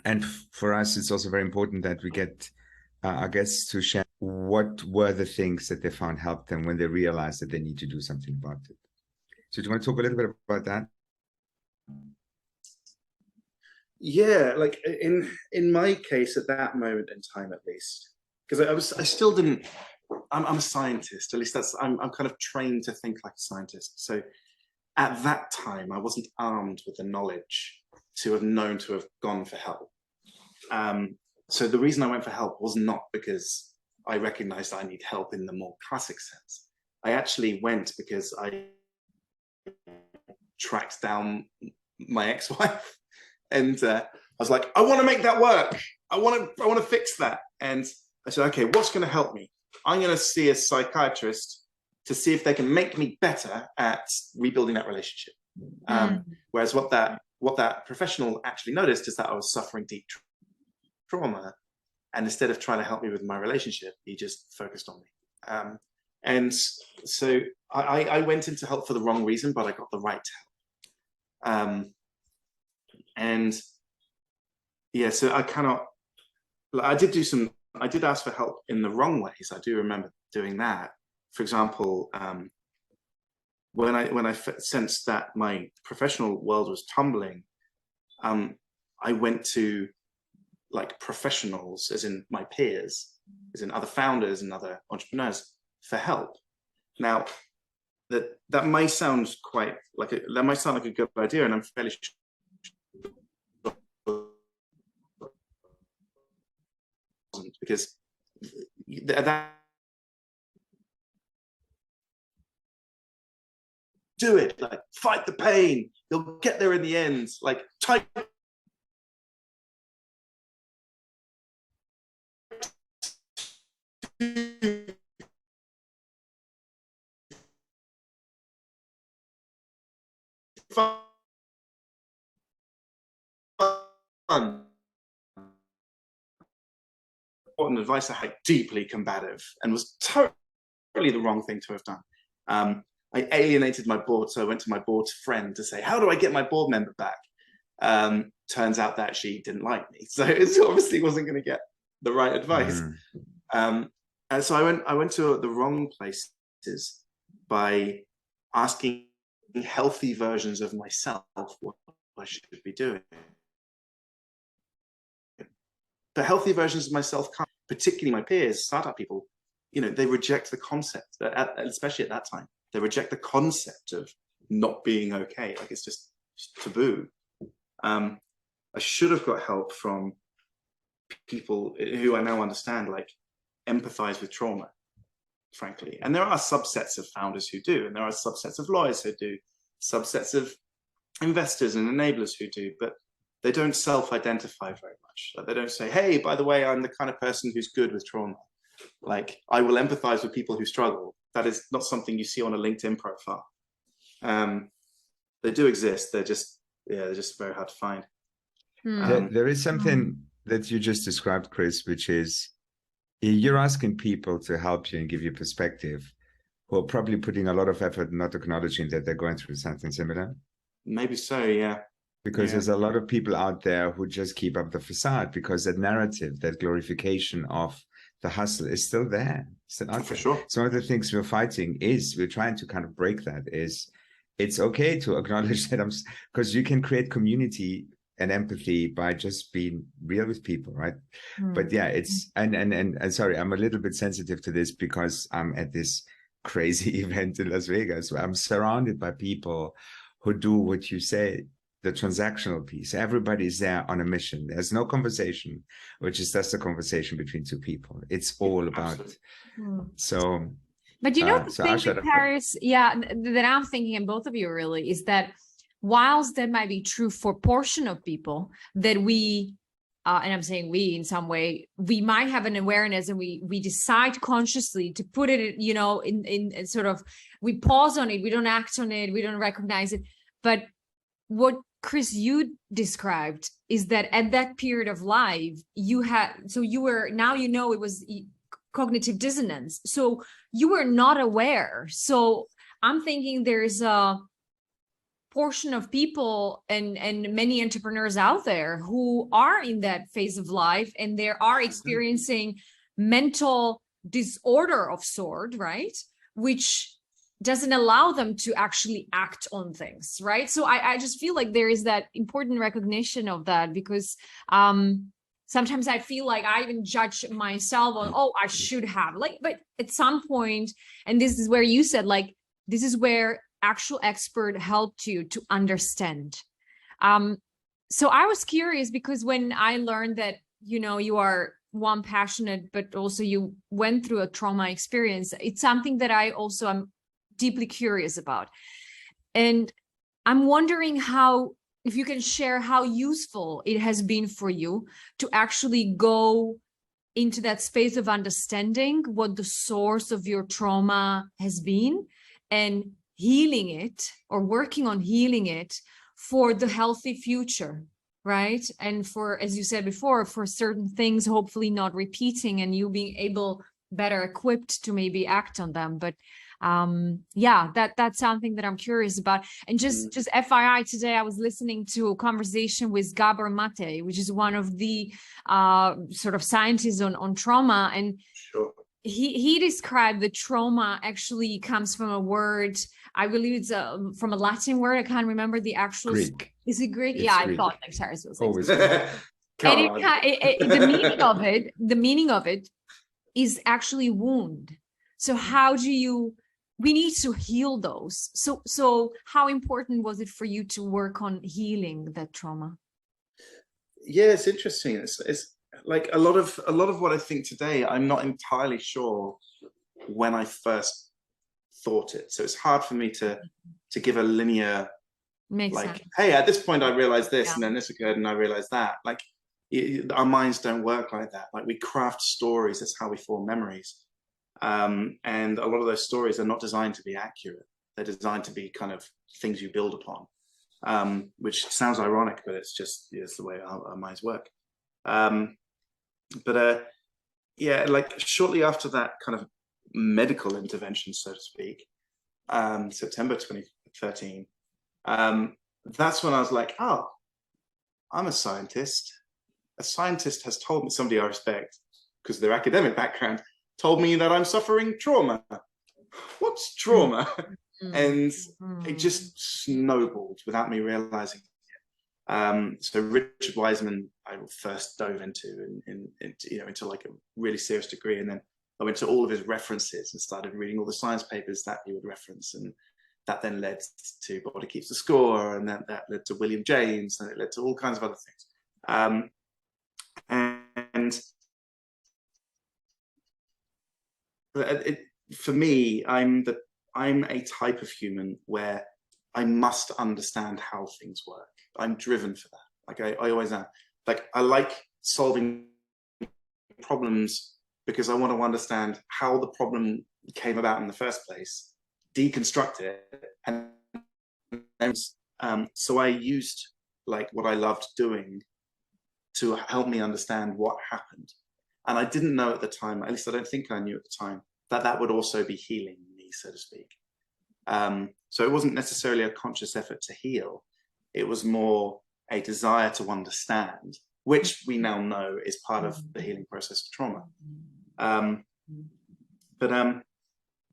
And for us, it's also very important that we get our guests to share what were the things that they found helped them when they realized that they need to do something about it. So do you want to talk a little bit about that? Yeah, like in my case at that moment in time, at least, because I still didn't. I'm a scientist. At least I'm kind of trained to think like a scientist. So at that time, I wasn't armed with the knowledge to have known to have gone for help. So the reason I went for help was not because I recognized I need help in the more classic sense. I actually went because I tracked down my ex-wife, and I was like, I want to make that work. I want to fix that. And I said, okay, what's going to help me? I'm going to see a psychiatrist to see if they can make me better at rebuilding that relationship. Whereas what that professional actually noticed is that I was suffering deep trauma, and instead of trying to help me with my relationship, he just focused on me. And so I went into help for the wrong reason, but I got the right help. And yeah, so I did ask for help in the wrong ways. I do remember doing that. For example, when I sensed that my professional world was tumbling, I went to like professionals, as in my peers, as in other founders and other entrepreneurs, for help. Now, that might sound like a good idea, and I'm fairly sure because that do it, like fight the pain, you'll get there in the end, like type fun. Important advice I had, deeply combative, and was totally the wrong thing to have done. I alienated my board, so I went to my board's friend to say, how do I get my board member back? Turns out that she didn't like me, so it obviously wasn't going to get the right advice. And so I went to the wrong places by asking healthy versions of myself what I should be doing. The healthy versions of myself, particularly my peers, startup people, you know, they reject the concept, especially at that time. They reject the concept of not being okay. Like, it's just taboo. I should have got help from people who I now understand, like, empathize with trauma, frankly. And there are subsets of founders who do, and there are subsets of lawyers who do, subsets of investors and enablers who do, but they don't self-identify very much. Like, they don't say, hey, by the way, I'm the kind of person who's good with trauma. Like, I will empathize with people who struggle. That is not something you see on a LinkedIn profile. They do exist. They're just very hard to find. There is something that you just described, Chris, which is you're asking people to help you and give you perspective who are probably putting a lot of effort not acknowledging that they're going through something similar. Maybe so, yeah. Because there's a lot of people out there who just keep up the facade because that narrative, that glorification of the hustle is still there. Still out there. Sure. Some of the things we're fighting we're trying to kind of break that is it's okay to acknowledge that because you can create community and empathy by just being real with people, right? But yeah, it's and sorry, I'm a little bit sensitive to this because I'm at this crazy event in Las Vegas where I'm surrounded by people who do what you say, the transactional piece. Everybody's there on a mission. There's no conversation, which is just a conversation between two people. It's all about so. But you know, the thing with Paris, that I'm thinking, and both of you really, is that whilst that might be true for a portion of people, that we, and I'm saying we in some way, we might have an awareness and we decide consciously to put it, you know, in sort of, we pause on it, we don't act on it, we don't recognize it. But what Chris, you described is that at that period of life, you had, so you were, now you know it was cognitive dissonance. So you were not aware. So I'm thinking there's a portion of people and many entrepreneurs out there who are in that phase of life and they are experiencing mental disorder of sort, right? Which doesn't allow them to actually act on things, right? So I just feel like there is that important recognition of that, because sometimes I feel like I even judge myself on, oh, I should have, like, but at some point, and this is where you said, like, this is where actual expert helped you to understand. So I was curious because when I learned that, you know, you are one passionate, but also you went through a trauma experience, it's something that I also am deeply curious about. And I'm wondering how, if you can share how useful it has been for you to actually go into that space of understanding what the source of your trauma has been and healing it or working on healing it for the healthy future, right? And for, as you said before, for certain things, hopefully not repeating and you being able, better equipped to maybe act on them. But yeah, that's something that I'm curious about. And just FYI, today I was listening to a conversation with Gabor Mate, which is one of the sort of scientists on trauma, and he described the trauma actually comes from a word, I believe it's from a Latin word. I can't remember the actual Greek. Is it Greek? It's yeah, Greek. I thought like Sarah was Always. and the meaning of it is actually wound. So how do you, we need to heal those. So how important was it for you to work on healing that trauma? Yeah, it's interesting. It's like a lot of what I think today, I'm not entirely sure when I first thought it. So it's hard for me to give a linear, Makes like, sense. hey, at this point I realized this, and then this occurred, and I realized that. Like, our minds don't work like that. Like, we craft stories. That's how we form memories. And a lot of those stories are not designed to be accurate. They're designed to be kind of things you build upon. which sounds ironic, but it's just the way our minds work. Yeah, like shortly after that kind of medical intervention, so to speak, September 2013, that's when I was like, oh, I'm a scientist. A scientist has told me, somebody I respect, because of their academic background, told me that I'm suffering trauma. What's trauma? And it just snowballed without me realizing it. So Richard Wiseman, I first dove into into like a really serious degree, and then I went to all of his references and started reading all the science papers that he would reference, and that then led to Body Keeps the Score, and that led to William James, and it led to all kinds of other things. And for me, I'm a type of human where I must understand how things work. I'm driven for that. Like I always am. Like I like solving problems because I want to understand how the problem came about in the first place, deconstruct it, and so I used like what I loved doing to help me understand what happened. And I didn't know at the time, at least I don't think I knew at the time, that that would also be healing me, so to speak. So it wasn't necessarily a conscious effort to heal. It was more a desire to understand, which we now know is part of the healing process of trauma.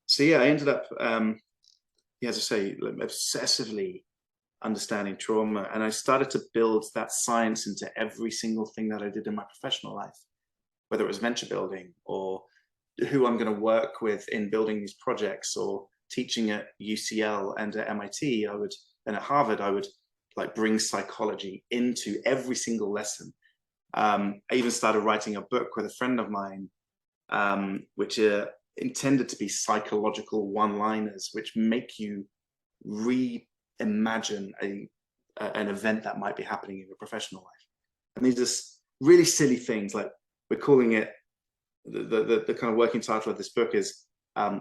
So yeah, I ended up, as I say, obsessively understanding trauma, and I started to build that science into every single thing that I did in my professional life, whether it was venture building or who I'm going to work with in building these projects, or teaching at UCL and at MIT, and at Harvard, I would like bring psychology into every single lesson. I even started writing a book with a friend of mine, which intended to be psychological one-liners, which make you reimagine an event that might be happening in your professional life. And these are really silly things, like we're calling it, the kind of working title of this book is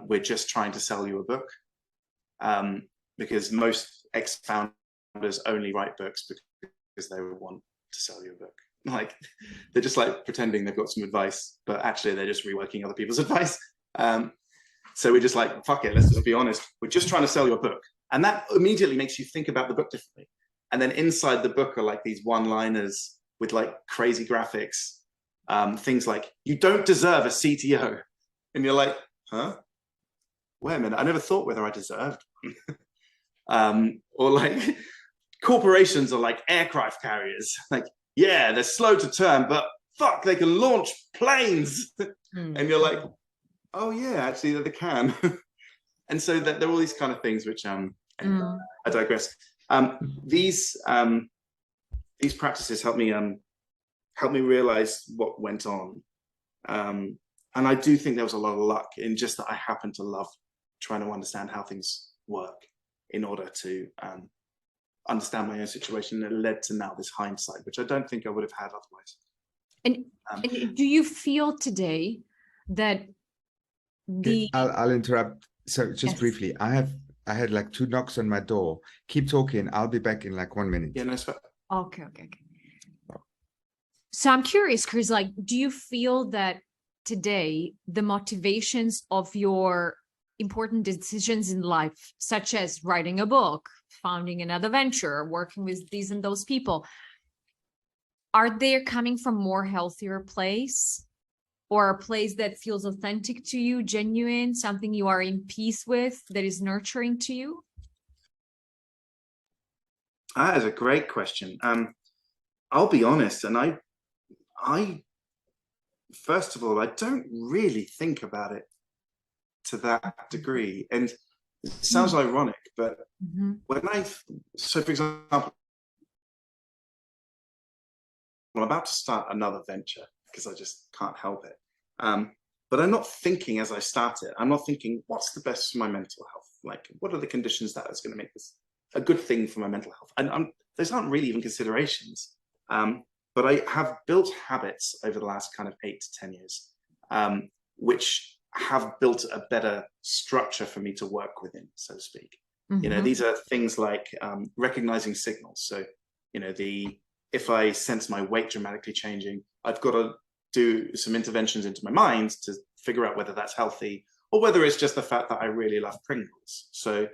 We're Just Trying to Sell You a Book, because most ex-founders only write books because they want to sell you a book. Like they're just like pretending they've got some advice, but actually they're just reworking other people's advice. So we're just like, fuck it, let's just be honest. We're just trying to sell you a book. And that immediately makes you think about the book differently. And then inside the book are like these one-liners with like crazy graphics, things like, you don't deserve a CTO. And you're like, huh? Wait a minute, I never thought whether I deserved one. Or like, corporations are like aircraft carriers. Like, yeah, they're slow to turn, but fuck, they can launch planes. And you're like, oh yeah, actually they can. And so that there are all these kind of things which I digress. These practices help me realize what went on. And I do think there was a lot of luck in just that I happen to love trying to understand how things work in order to understand my own situation. And it led to now this hindsight, which I don't think I would have had otherwise. And do you feel today that I'll interrupt. So just Yes. briefly, I had like 2 knocks on my door. Keep talking. I'll be back in like 1 minute. Yeah, no, it's fine. Okay. So I'm curious, Chris, like, do you feel that today the motivations of your important decisions in life, such as writing a book, founding another venture, working with these and those people, are they coming from more healthier place, or a place that feels authentic to you, genuine, something you are in peace with, that is nurturing to you? That is a great question. I'll be honest, and I first of all, I don't really think about it to that degree. And it sounds ironic, but so for example, I'm about to start another venture because I just can't help it. But I'm not thinking as I start it, I'm not thinking, what's the best for my mental health? Like, what are the conditions that's going to make this a good thing for my mental health? And those aren't really even considerations. But I have built habits over the last kind of 8 to 10 years, which have built a better structure for me to work within, so to speak. You know, these are things like recognizing signals. So, you know, if I sense my weight dramatically changing, I've got to do some interventions into my mind to figure out whether that's healthy or whether it's just the fact that I really love Pringles. So,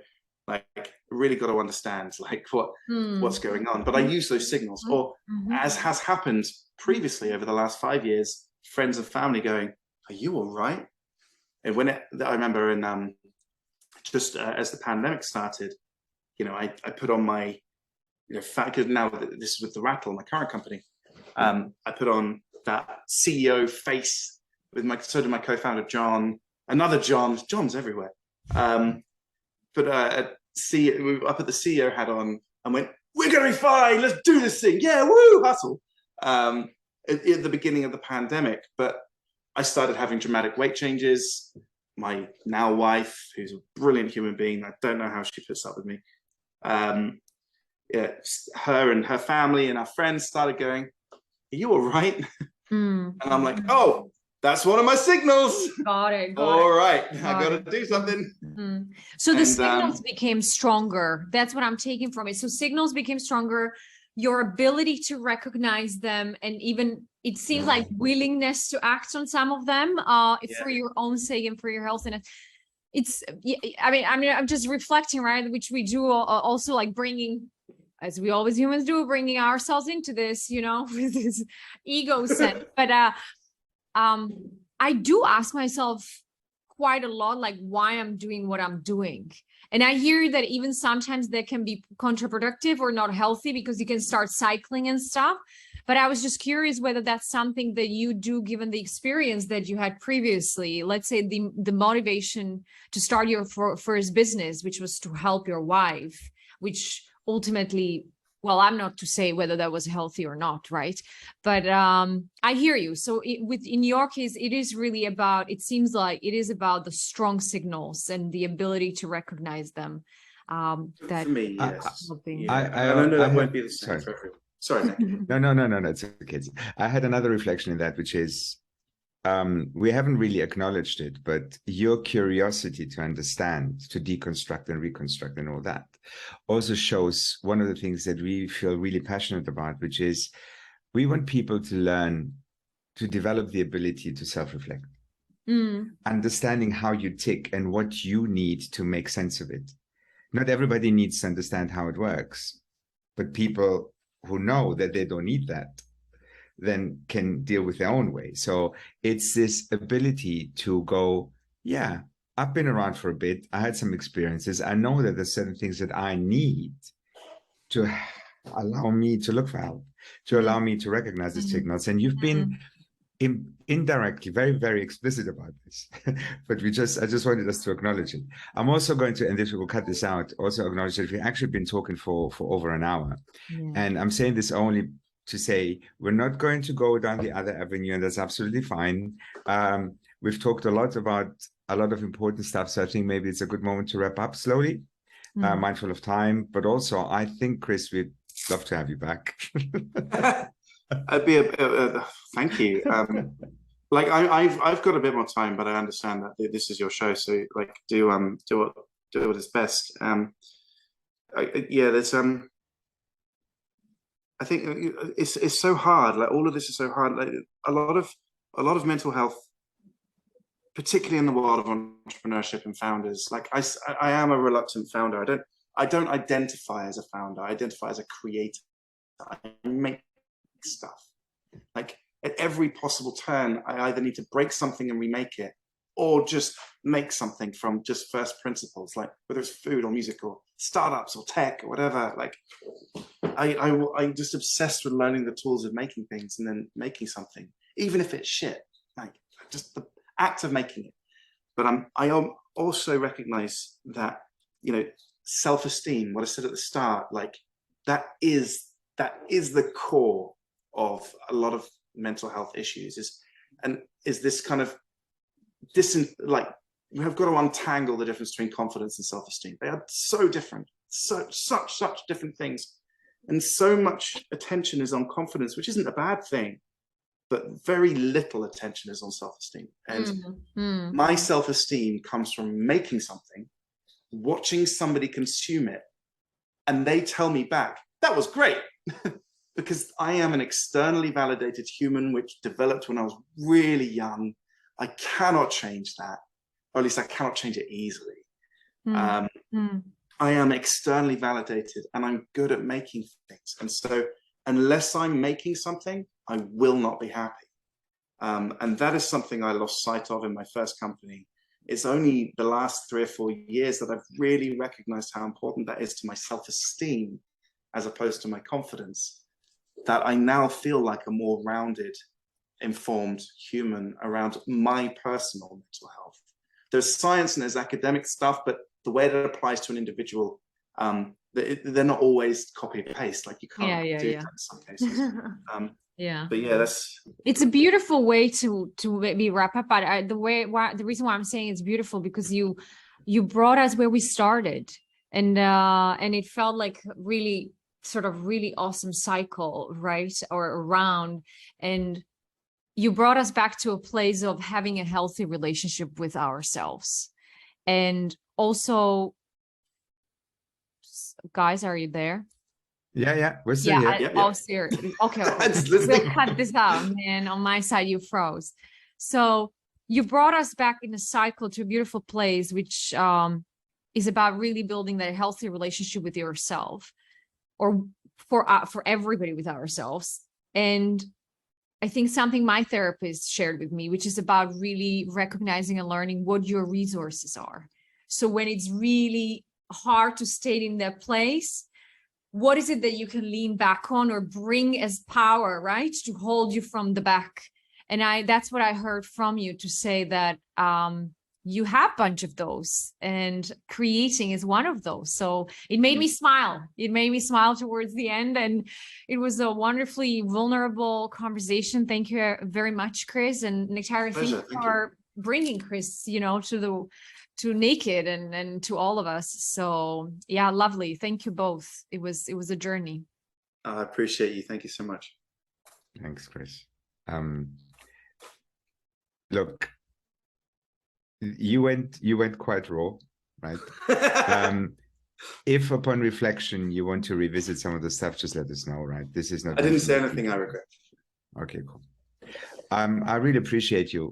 like, really got to understand like what's going on. But I use those signals, or as has happened previously over the last 5 years, friends and family going, "Are you all right?" And I remember in just as the pandemic started, you know, I put on my, you know, because now this is with the Rattle, my current company, I put on that CEO face with so did my co-founder John, another John's everywhere. But up at the CEO hat on and went, "We're gonna be fine, let's do this thing, yeah, woo, hustle." At the beginning of the pandemic, but I started having dramatic weight changes. My now wife, who's a brilliant human being, I don't know how she puts up with me. Yeah, her and her family and our friends started going, "Are you all right?" And I'm like, "Oh, that's one of my signals." Got it. All right, I got to do something. So the signals became stronger. That's what I'm taking from it. So signals became stronger. Your ability to recognize them, and even it seems like willingness to act on some of them for your own sake and for your health. And it's, I mean, I'm just reflecting, right? Which we do also, like bringing, as we always humans do, bringing ourselves into this, you know, with this ego sense. But I do ask myself quite a lot, like why I'm doing what I'm doing. And I hear that even sometimes that can be counterproductive or not healthy because you can start cycling and stuff. But I was just curious whether that's something that you do, given the experience that you had previously. Let's say the motivation to start your first business, which was to help your wife, which ultimately, well, I'm not to say whether that was healthy or not, right? But I hear you. So in your case, it is really about, it seems like it is about the strong signals and the ability to recognize them. That for me, yes. I know that won't be the same for everyone. Sorry, Nick. No, it's okay. I had another reflection in that, which is, we haven't really acknowledged it, but your curiosity to understand, to deconstruct and reconstruct and all that also shows one of the things that we feel really passionate about, which is we want people to learn to develop the ability to self-reflect, understanding how you tick and what you need to make sense of it. Not everybody needs to understand how it works, but people who know that they don't need that then can deal with their own way. So it's this ability to go, yeah, I've been around for a bit. I had some experiences. I know that there's certain things that I need to allow me to look for help, to allow me to recognize the signals. And you've been indirectly very, very explicit about this. But I just wanted us to acknowledge it. I'm also going to, and if we will cut this out, also acknowledge that we've actually been talking for over an hour. Yeah. And I'm saying this only to say we're not going to go down the other avenue, and that's absolutely fine. We've talked a lot about a lot of important stuff, so I think maybe it's a good moment to wrap up slowly, mindful of time. But also, I think, Chris, we'd love to have you back. I'd be thank you. Like I've got a bit more time, but I understand that this is your show, so like do what is best. There's I think it's so hard. Like all of this is so hard. Like a lot of mental health, particularly in the world of entrepreneurship and founders. Like I am a reluctant founder. I don't identify as a founder. I identify as a creator. I make stuff. Like at every possible turn, I either need to break something and remake it, or just make something from just first principles, like whether it's food or music or startups or tech or whatever. Like I'm just obsessed with learning the tools of making things and then making something, even if it's shit, like just the act of making it. But I also recognize that, you know, self-esteem, what I said at the start, like that is the core of a lot of mental health issues, is this kind of like we have got to untangle the difference between confidence and self-esteem. They are so different, such different things, and so much attention is on confidence, which isn't a bad thing, but very little attention is on self-esteem. And my self-esteem comes from making something watching somebody consume it, and they tell me back, that was great. Because I am an externally validated human, which developed when I was really young. I cannot change that, or at least I cannot change it easily. I am externally validated, and I'm good at making things. And so unless I'm making something, I will not be happy. And that is something I lost sight of in my first company. It's only the last 3 or 4 years that I've really recognized how important that is to my self-esteem, as opposed to my confidence, that I now feel like a more rounded, informed human around my personal mental health. There's science and there's academic stuff, but the way that applies to an individual, they're not always copy and paste. Like you can't do that in some cases. But yeah, it's a beautiful way to maybe wrap up. But the reason why I'm saying it's beautiful, because you brought us where we started, and it felt like really awesome cycle, right? Or around, and you brought us back to a place of having a healthy relationship with ourselves. And also, guys, are you there? Yeah, we're still here. Oh, seriously. Okay. We'll cut this out, man. On my side, you froze. So you brought us back in a cycle to a beautiful place, which is about really building that healthy relationship with yourself, or for everybody with ourselves. And I think something my therapist shared with me, which is about really recognizing and learning what your resources are. So when it's really hard to stay in that place, what is it that you can lean back on or bring as power, right? To hold you from the back. And that's what I heard from you, to say that you have a bunch of those, and creating is one of those. So it made me smile. It made me smile towards the end. And it was a wonderfully vulnerable conversation. Thank you very much, Chris. And Nectaria, thank you for bringing Chris, to Naked and to all of us. So yeah, lovely. Thank you both. It was a journey. I appreciate you. Thank you so much. Thanks, Chris. Look, you went quite raw, right? If upon reflection you want to revisit some of the stuff, just let us know, right? This is not. I didn't say anything I regret. Okay, cool. I really appreciate you